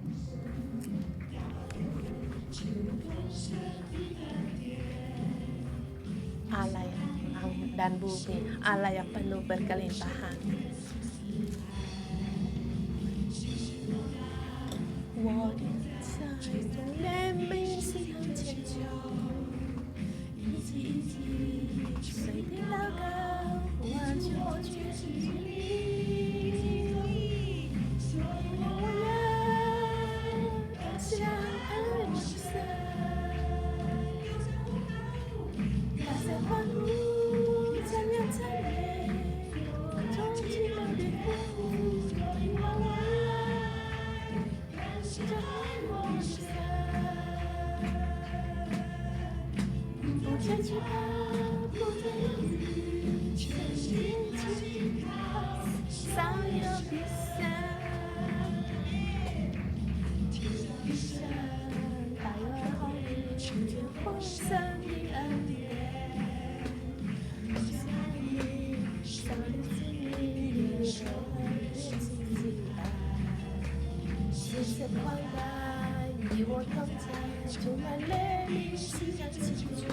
Speaker 1: Allah yang langit dan bumi, Allah yang penuh berkelimpahan. 怜悯心向前求，一起一起随你祷告，完全我全心全意。我要向爱我神，大声欢呼，赞扬赞美，从奇妙的服务，我爱，向爱我神。不再惧怕，不再犹豫，全心祈靠，上有比赛，天上的神，大有好运，全丰盛的恩典，下你上的心里和亲近爱，谢谢宽待，与我同在，充满怜悯，心向祈求。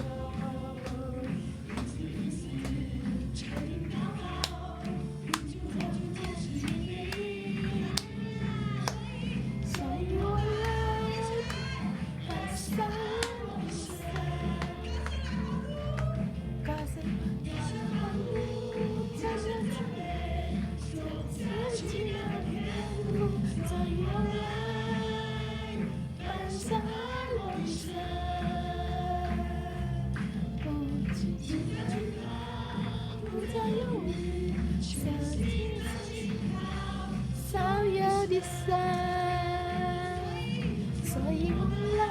Speaker 1: 所以我来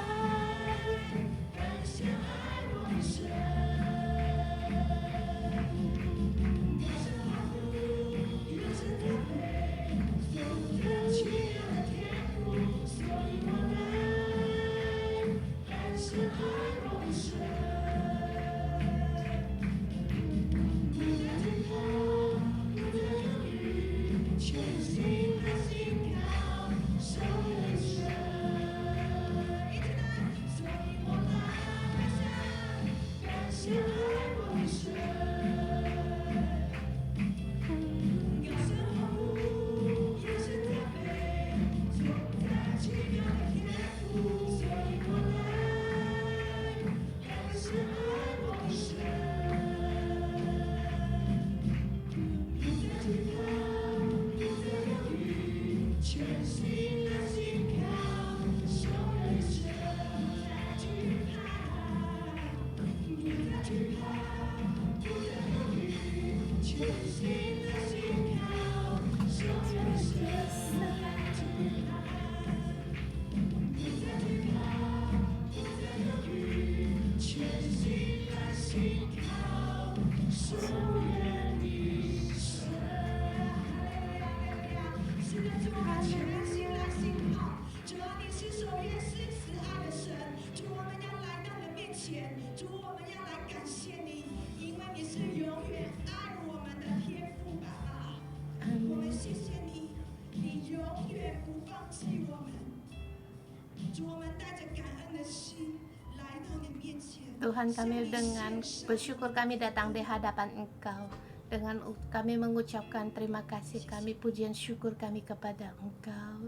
Speaker 1: ，Tuhan, kami dengan bersyukur kami datang di hadapan Engkau. Dengan kami mengucapkan terima kasih kami, pujian syukur kami kepada Engkau.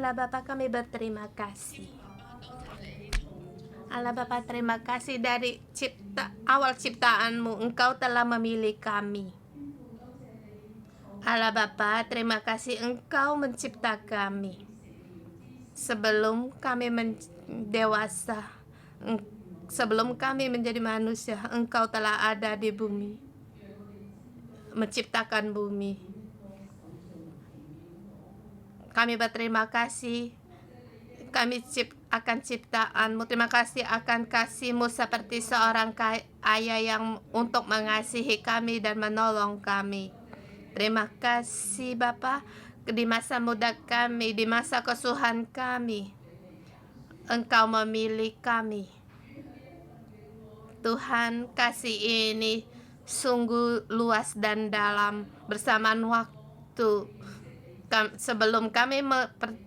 Speaker 1: Allah Bapa, kami berterima kasih. Allah Bapa, terima kasih dari awal ciptaanmu, Engkau telah memilih kami. Allah Bapa, terima kasih Engkau mencipta kami. Sebelum kami dewasa, sebelum kami menjadi manusia, Engkau telah ada di bumi, menciptakan bumi. Kami berterima kasih. Kami akan ciptaanmu. Terima kasih akan kasihmu seperti seorang ayah yang untuk mengasihi kami dan menolong kami. Terima kasih Bapa, di masa muda kami, di masa kesusahan kami, Engkau memilih kami. Tuhan, kasih ini sungguh luas dan dalam. Bersamaan waktu, sebelum kami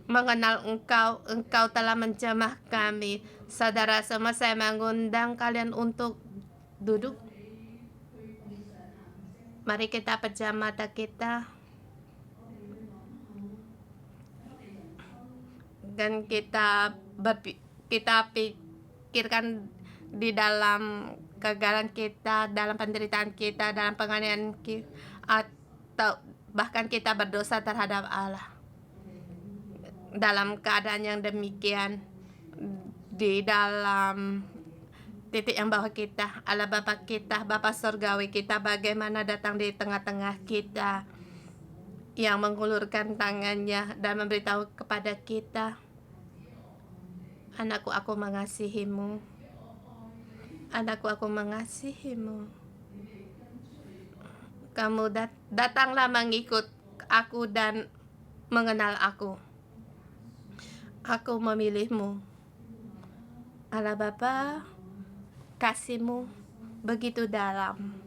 Speaker 1: mengenal Engkau, Engkau telah menjamah kami. Saudara semua, saya mengundang kalian untuk duduk. Mari kita pejam mata kita. Dan kita pikirkan di dalam kegagalan kita, dalam penderitaan kita, dalam penganiayaan kita, atau bahkan kita berdosa terhadap Allah. Dalam keadaan yang demikian, di dalam titik yang bawah kita, Allah Bapa kita, Bapa Surgawi kita, bagaimana datang di tengah-tengah kita, yang mengulurkan tangannya dan memberitahu kepada kita, anakku, aku mengasihimu. Anakku, aku mengasihimu. Kamu datanglah mengikut aku dan mengenal aku. Aku memilihmu. Allah Bapa, kasihmu begitu dalam,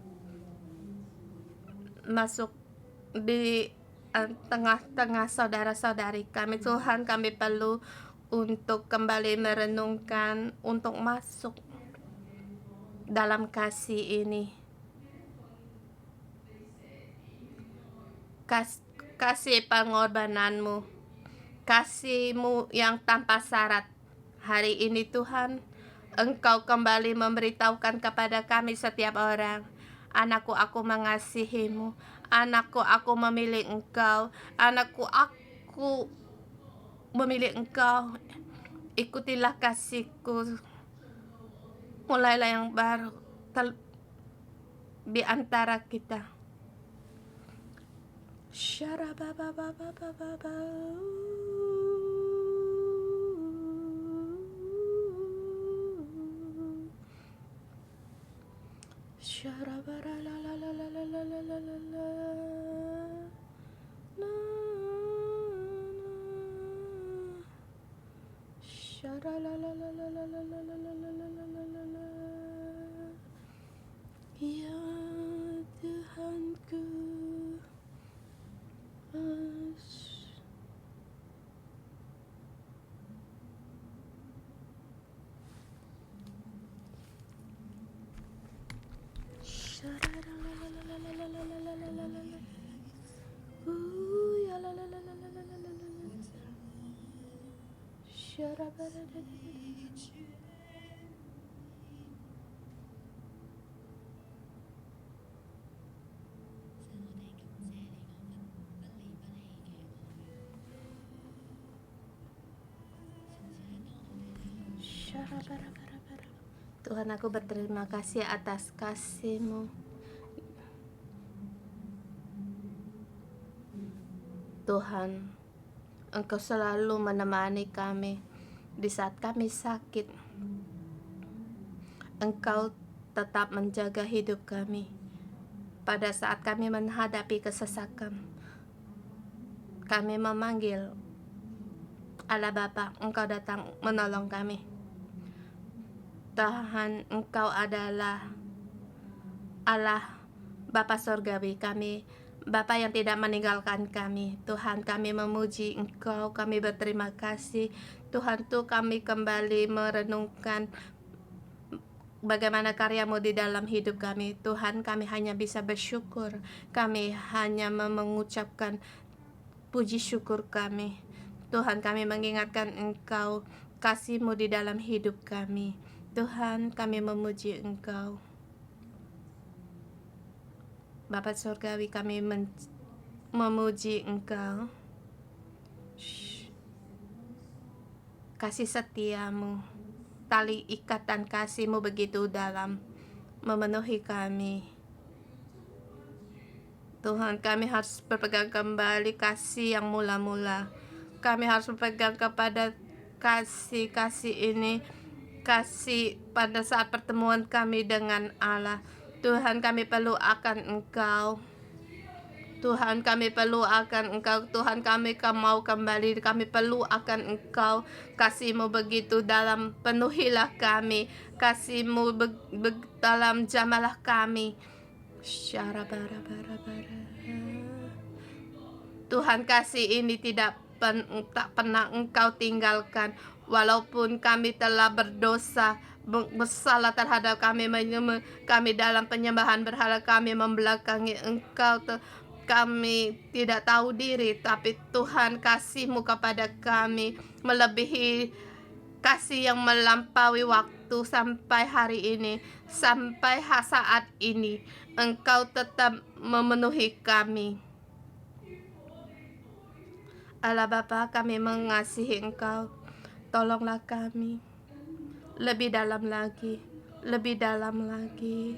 Speaker 1: masuk di tengah-tengah saudara-saudari kami. Tuhan, kami perlu untuk kembali merenungkan, untuk masuk dalam kasih ini. Kasih pengorbananmu, kasihmu yang tanpa syarat. Hari ini Tuhan, Engkau kembali memberitahukan kepada kami setiap orang, anakku, aku mengasihimu. Anakku, aku memilih engkau. Anakku, aku memilih engkau. Ikutilah kasihku. Mulailah yang baru di antara kita. Ya Tuhanku, Tuhan, aku berterima kasih atas kasih-Mu. Tuhan, Engkau selalu menemani kami di saat kami sakit. Engkau tetap menjaga hidup kami pada saat kami menghadapi kesesakan. Kami memanggil Allah Bapa, Engkau datang menolong kami. Tuhan, Engkau adalah Allah Bapa Surgawi kami, Bapa yang tidak meninggalkan kami. Tuhan, kami memuji Engkau, kami berterima kasih. Tuhan, tuh kami kembali merenungkan bagaimana karya-Mu di dalam hidup kami. Tuhan, kami hanya bisa bersyukur. Kami hanya mengucapkan puji syukur kami. Tuhan, kami mengingatkan Engkau, kasih-Mu di dalam hidup kami. Tuhan, kami memuji Engkau. Bapa Surgawi, kami memuji Engkau. Kasih setia-Mu, tali ikatan kasih-Mu begitu dalam memenuhi kami. Tuhan, kami harus berpegang kembali kasih yang mula-mula. Kami harus berpegang kepada kasih-kasih ini, kasih pada saat pertemuan kami dengan Allah. Tuhan, kami perlu akan Engkau. Tuhan, kami perlu akan Engkau. Tuhan, kami mau kembali. Kami perlu akan Engkau. Kasih-Mu begitu dalam, penuhilah kami. Kasih-Mu dalam jamalah kami. Tuhan, kasih ini tak pernah Engkau tinggalkan. Walaupun kami telah berdosa, bersalah terhadap kami dalam penyembahan berhala, kami membelakangi Engkau, kami tidak tahu diri, tapi Tuhan, kasih-Mu kepada kami melebihi kasih yang melampaui waktu sampai hari ini, sampai saat ini. Engkau tetap memenuhi kami. Allah Bapa, kami mengasihi Engkau. Tolonglah kami lebih dalam lagi, lebih dalam lagi,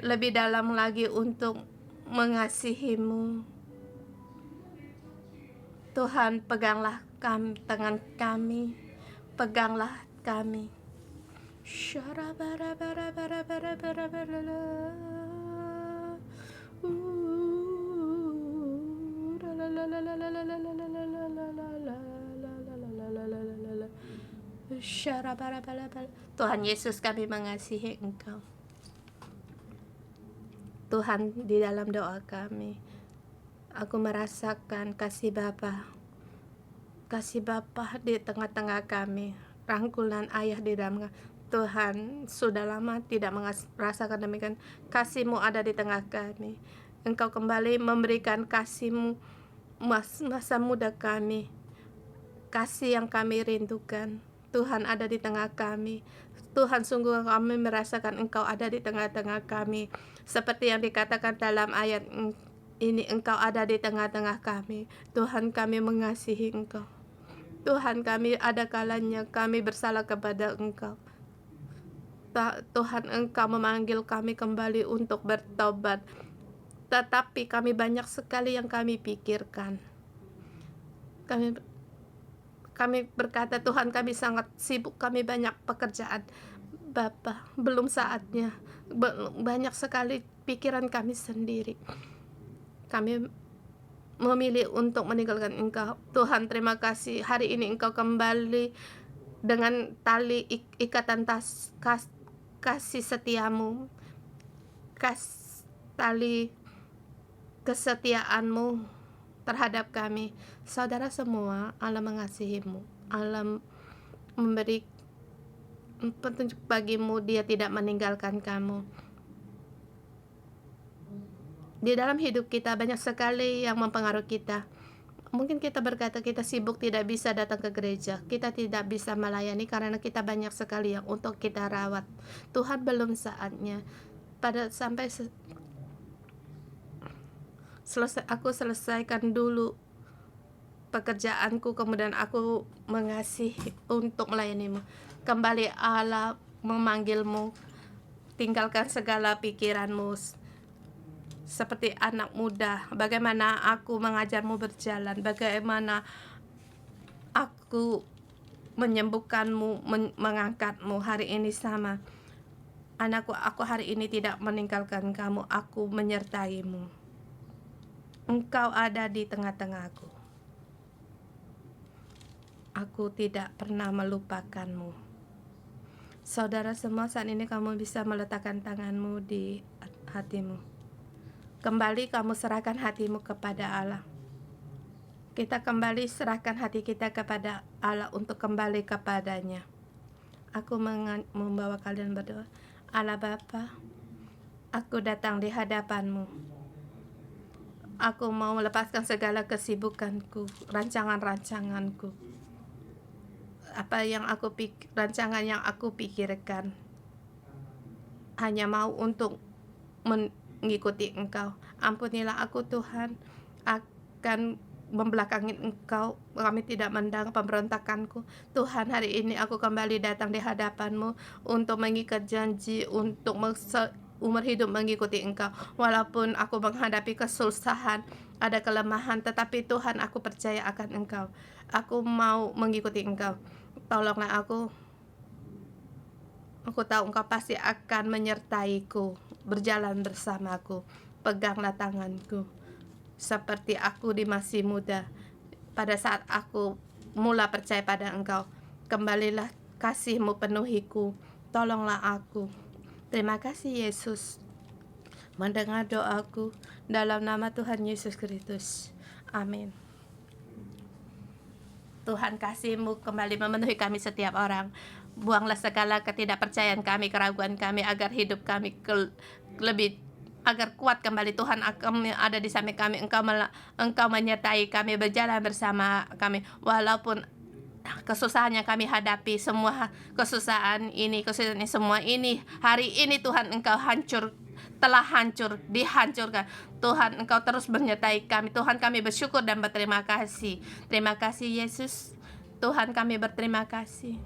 Speaker 1: lebih dalam lagi untuk mengasihi-Mu. Tuhan, peganglah tangan kami, peganglah kami. Tuhan Yesus, kami mengasihi Engkau. Tuhan, di dalam doa kami, aku merasakan kasih Bapa di tengah-tengah kami, rangkulan ayah di dalam. Tuhan, sudah lama tidak merasakan demikian. Kasih-Mu ada di tengah kami. Engkau kembali memberikan kasih-Mu masa muda kami. Kasih yang kami rindukan. Tuhan ada di tengah kami. Tuhan, sungguh kami merasakan Engkau ada di tengah-tengah kami. Seperti yang dikatakan dalam ayat ini, Engkau ada di tengah-tengah kami. Tuhan, kami mengasihi Engkau. Tuhan, kami ada kalanya kami bersalah kepada Engkau. Tuhan, Engkau memanggil kami kembali untuk bertobat. Tetapi kami banyak sekali yang kami pikirkan. Kami berkata, Tuhan, kami sangat sibuk, kami banyak pekerjaan. Bapa, belum saatnya. Banyak sekali pikiran kami sendiri. Kami memilih untuk meninggalkan Engkau. Tuhan, terima kasih. Hari ini Engkau kembali dengan tali ikatan kasih setiamu, tali kesetiaan-Mu terhadap kami. Saudara semua, Allah mengasihi-Mu. Allah memberi petunjuk bagimu, Dia tidak meninggalkan kamu. Di dalam hidup kita banyak sekali yang mempengaruhi kita. Mungkin kita berkata kita sibuk, tidak bisa datang ke gereja, kita tidak bisa melayani karena kita banyak sekali yang untuk kita rawat. Tuhan, belum saatnya. Sampai aku selesaikan dulu pekerjaanku, kemudian aku mengasihi untuk melayani-Mu. Kembali Allah memanggil-Mu, tinggalkan segala pikiran-Mu. Seperti anak muda, bagaimana aku mengajar-Mu berjalan, bagaimana aku menyembuhkan-Mu, mengangkat-Mu. Hari ini sama, anakku, aku hari ini tidak meninggalkan kamu, aku menyertai-Mu. Engkau ada di tengah-tengahku. Aku tidak pernah melupakan-Mu. Saudara semua, saat ini kamu bisa meletakkan tanganmu di hatimu. Kembali kamu serahkan hatimu kepada Allah. Kita kembali serahkan hati kita kepada Allah untuk kembali kepadanya. Aku membawa kalian berdoa. Allah Bapa, aku datang di hadapan-Mu. Aku mau melepaskan segala kesibukanku, rancangan-rancanganku, rancangan yang aku pikirkan, hanya mau untuk mengikuti Engkau. Ampunilah aku Tuhan, akan membelakangi Engkau. Kami tidak mendengar pemberontakanku. Tuhan, hari ini aku kembali datang di hadapan-Mu untuk mengikat janji, untuk umur hidup mengikuti Engkau. Walaupun aku menghadapi kesusahan, ada kelemahan, tetapi Tuhan, aku percaya akan Engkau. Aku mau mengikuti Engkau. Tolonglah aku. Aku tahu Engkau pasti akan menyertaiku, berjalan bersamaku. Peganglah tanganku, seperti aku di masih muda. Pada saat aku mula percaya pada Engkau, kembalilah kasih-Mu penuhiku. Tolonglah aku. Terima kasih Yesus, mendengar doaku dalam nama Tuhan Yesus Kristus. Amin. Tuhan, kasih-Mu kembali memenuhi kami setiap orang. Buanglah segala ketidakpercayaan kami, keraguan kami, agar hidup kami agar kuat kembali. Tuhan, ada di samping kami. Engkau menyertai kami, berjalan bersama kami. Walaupun kesusahan yang kami hadapi, semua kesusahan ini, semua ini, hari ini Tuhan, Engkau telah hancur, dihancurkan. Tuhan, Engkau terus menyertai kami. Tuhan, kami bersyukur dan berterima kasih. Terima kasih Yesus. Tuhan, kami berterima kasih.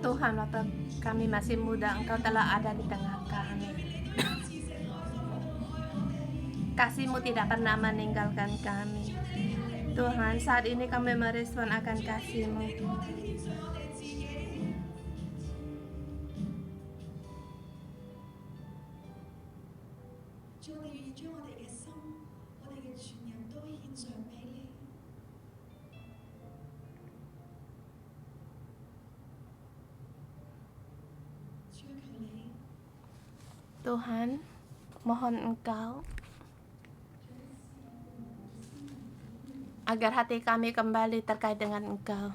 Speaker 1: Tuhan, Bapa, kami masih muda, Engkau telah ada di tengah kami. Kasih-Mu tidak pernah meninggalkan kami. Tuhan, saat ini kami merespon akan kasih-Mu. Tuhan, mohon Engkau agar hati kami kembali terkait dengan Engkau.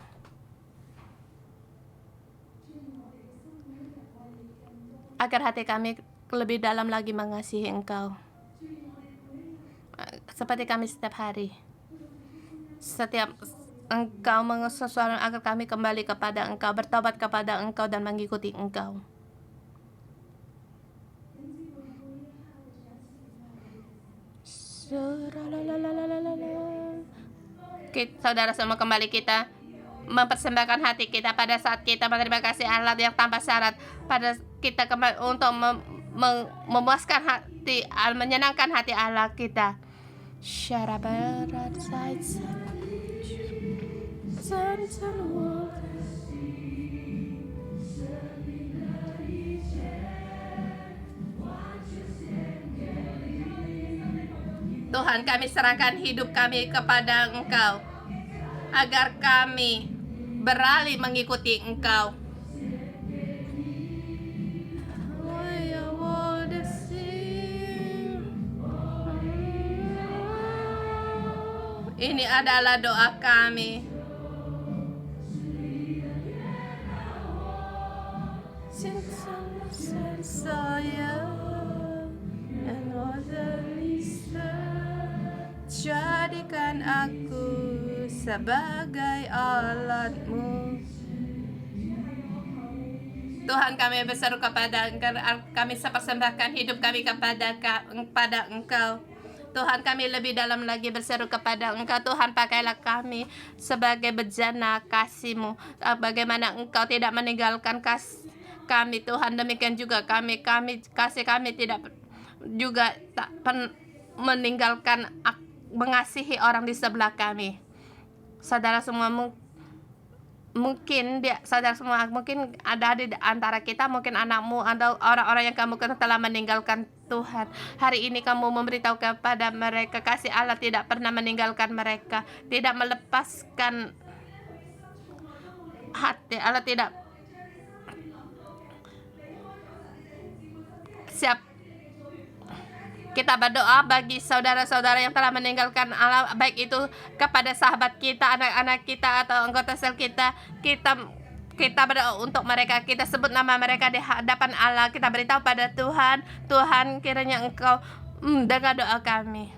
Speaker 1: Agar hati kami lebih dalam lagi mengasihi Engkau. Seperti kami setiap hari. Setiap Engkau mengesusuan agar kami kembali kepada Engkau, bertobat kepada Engkau dan mengikuti Engkau. Saudara semua, kembali kita mempersembahkan hati kita pada saat kita menerima kasih Allah yang tanpa syarat. Pada kita kembali untuk memuaskan hati, menyenangkan hati Allah kita. Tuhan, kami serahkan hidup kami kepada Engkau, agar kami beralih mengikuti Engkau. Ini adalah doa kami. Jadikan aku sebagai alat-Mu. Tuhan, kami berseru kepada Engkau, kami persembahkan hidup kami kepada Engkau. Tuhan, kami lebih dalam lagi berseru kepada Engkau. Tuhan, pakailah kami sebagai bejana kasih-Mu. Bagaimana Engkau tidak meninggalkan kami Tuhan, demikian juga kami kasih kami tidak juga tak meninggalkan mengasihi orang di sebelah kami. Saudara semua mungkin saudara semua mungkin ada di antara kita, mungkin anakmu atau orang-orang yang kamu kenal telah meninggalkan Tuhan. Hari ini kamu memberitahu kepada mereka kasih Allah tidak pernah meninggalkan mereka, tidak melepaskan hati Allah, tidak siap. Kita berdoa bagi saudara-saudara yang telah meninggalkan Allah, baik itu kepada sahabat kita, anak-anak kita, atau anggota sel kita. Kita berdoa untuk mereka, kita sebut nama mereka di hadapan Allah. Kita beritahu pada Tuhan, Tuhan kiranya Engkau dengar doa kami.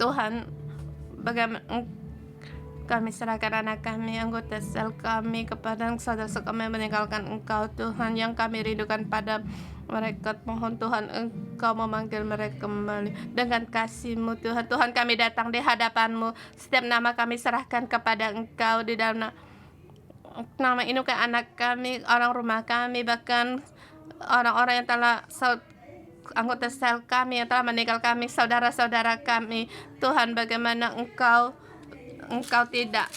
Speaker 1: Tuhan, bagaimana kami serahkan anak kami, anggota sel kami kepada saudara-saudara kami yang meninggalkan Engkau, Tuhan, yang kami rindukan pada mereka. Mohon Tuhan Engkau memanggil mereka kembali dengan kasih-Mu, Tuhan. Tuhan, kami datang di hadapan-Mu, setiap nama kami serahkan kepada Engkau, di dalam nama ini ke anak kami, orang rumah kami, bahkan orang-orang yang telah anggota sel kami yang telah meninggal kami, saudara-saudara kami. Tuhan, bagaimana Engkau tidak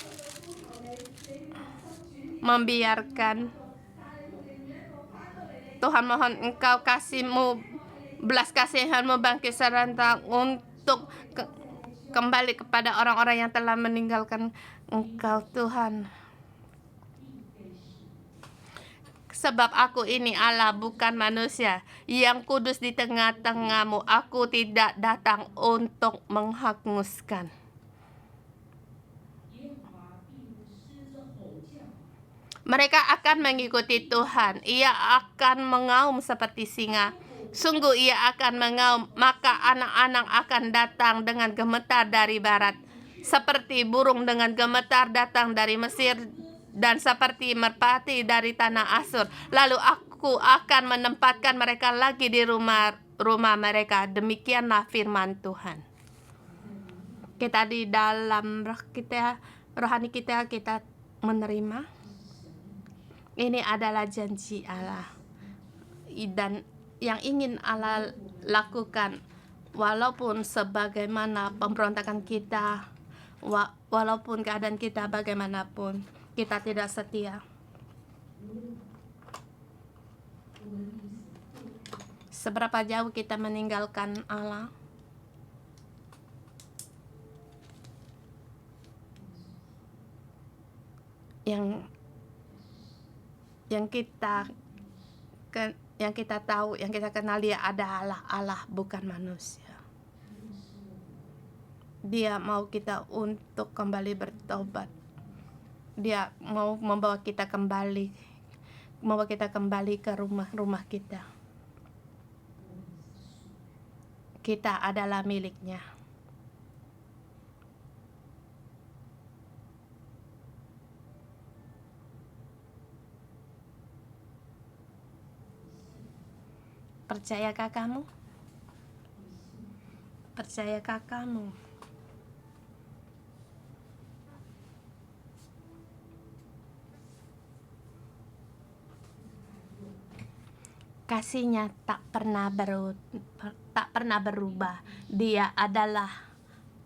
Speaker 1: membiarkan. Tuhan, mohon Engkau kasih-Mu, belas kasihan-Mu bangkit serentak untuk kembali kepada orang-orang yang telah meninggalkan Engkau, Tuhan. Sebab aku ini Allah, bukan manusia, yang kudus di tengah-tengahmu. Aku tidak datang untuk menghanguskan. Mereka akan mengikuti Tuhan. Ia akan mengaum seperti singa. Sungguh ia akan mengaum, maka anak-anak akan datang dengan gemetar dari barat. Seperti burung dengan gemetar datang dari Mesir, dan seperti merpati dari tanah Asur. Lalu aku akan menempatkan mereka lagi di rumah mereka. Demikianlah firman Tuhan. Kita di dalam rohani kita menerima. Ini adalah janji Allah, dan yang ingin Allah lakukan, walaupun sebagaimana pemberontakan kita, walaupun keadaan kita bagaimanapun, kita tidak setia. Seberapa jauh kita meninggalkan Allah? Yang kita tahu, yang kita kenal, Dia adalah Allah, bukan manusia. Dia mau kita untuk kembali bertobat. Dia mau membawa kita kembali ke rumah kita. Kita adalah miliknya. Percayakah kamu? Percayakah kamu? Kasih-Nya tak pernah berubah. Dia adalah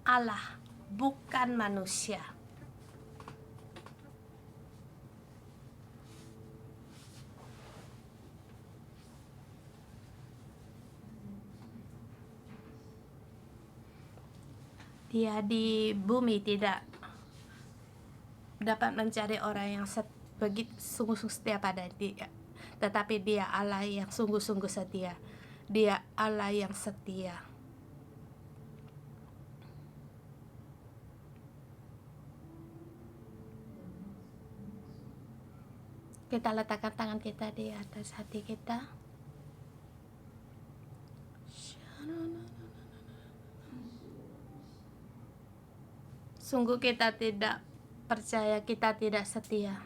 Speaker 1: Allah, bukan manusia. Dia di bumi tidak dapat mencari orang yang begitu sungguh-sungguh setia pada Dia. Tetapi Dia Allah yang sungguh-sungguh setia. Dia Allah yang setia. Kita letakkan tangan kita di atas hati kita. Sungguh kita tidak percaya, kita tidak setia,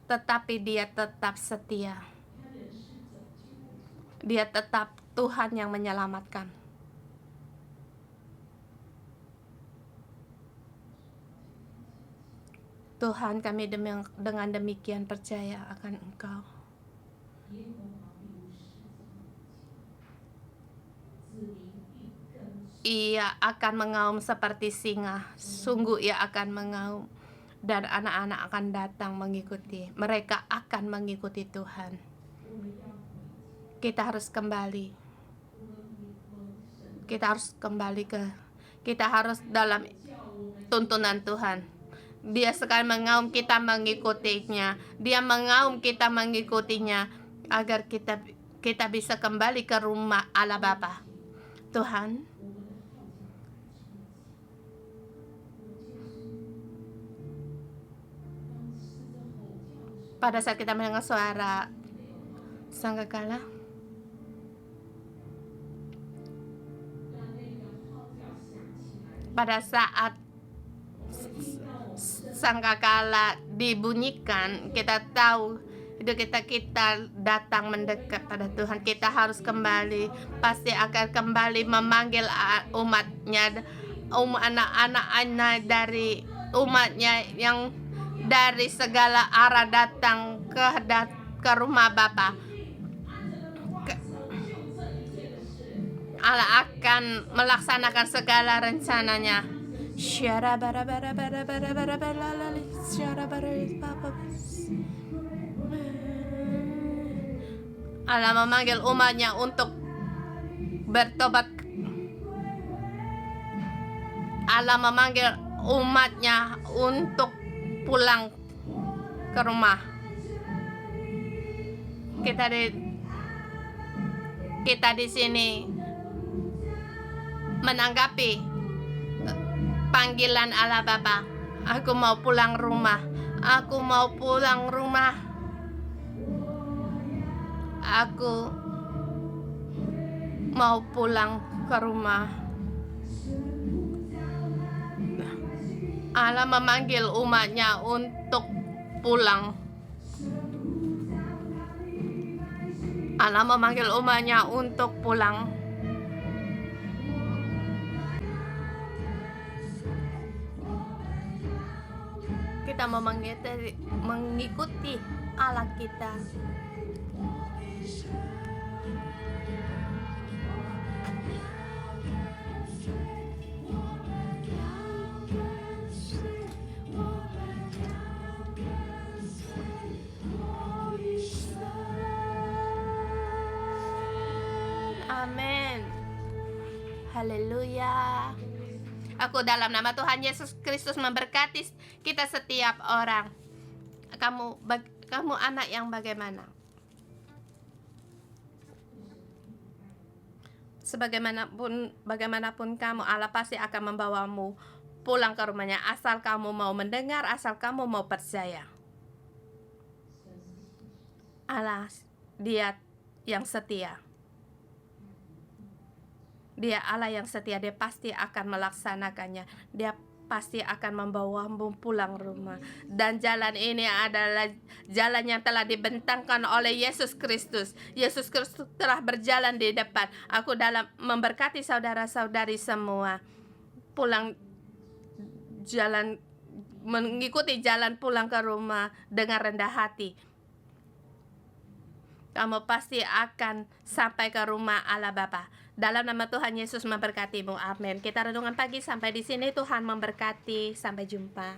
Speaker 1: tetapi Dia tetap setia. Dia tetap Tuhan yang menyelamatkan. Tuhan, kami dengan demikian percaya akan Engkau. Ia akan mengaum seperti singa, sungguh ia akan mengaum, dan anak-anak akan datang mengikuti. Mereka akan mengikuti Tuhan. Kita harus kembali. Kita harus dalam tuntunan Tuhan. Dia sekali mengaum, kita mengikutinya. Dia mengaum, kita mengikutinya, agar kita bisa kembali ke rumah Allah Bapa. Tuhan, pada saat kita mendengar suara sangkakala, pada saat sangkakala dibunyikan, kita tahu itu kita datang mendekat pada Tuhan. Kita harus kembali, pasti akan kembali memanggil umatnya, anak-anak dari umatnya yang dari segala arah datang ke rumah Bapa. Allah akan melaksanakan segala rencananya. Allah memanggil umatnya untuk bertobat. Allah memanggil umatnya untuk pulang ke rumah. Kita di sini menanggapi panggilan Allah Bapa. Aku mau pulang rumah. Aku mau pulang rumah. Aku mau pulang ke rumah. Allah memanggil umatnya untuk pulang. Allah memanggil umatnya untuk pulang. Kita mengikuti Allah kita. Amin. Haleluya. Aku dalam nama Tuhan Yesus Kristus memberkati kita setiap orang. Kamu anak yang bagaimana? Bagaimanapun kamu, Allah pasti akan membawamu pulang ke rumahnya, asal kamu mau mendengar, asal kamu mau percaya. Allah, Dia yang setia. Dia Allah yang setia, Dia pasti akan melaksanakannya. Dia pasti akan membawamu pulang rumah. Dan jalan ini adalah jalan yang telah dibentangkan oleh Yesus Kristus. Yesus Kristus telah berjalan di depan. Aku dalam memberkati saudara-saudari semua. Mengikuti jalan pulang ke rumah dengan rendah hati. Kamu pasti akan sampai ke rumah Allah Bapa. Dalam nama Tuhan Yesus memberkatimu. Amin. Kita renungan pagi sampai di sini. Tuhan memberkati. Sampai jumpa.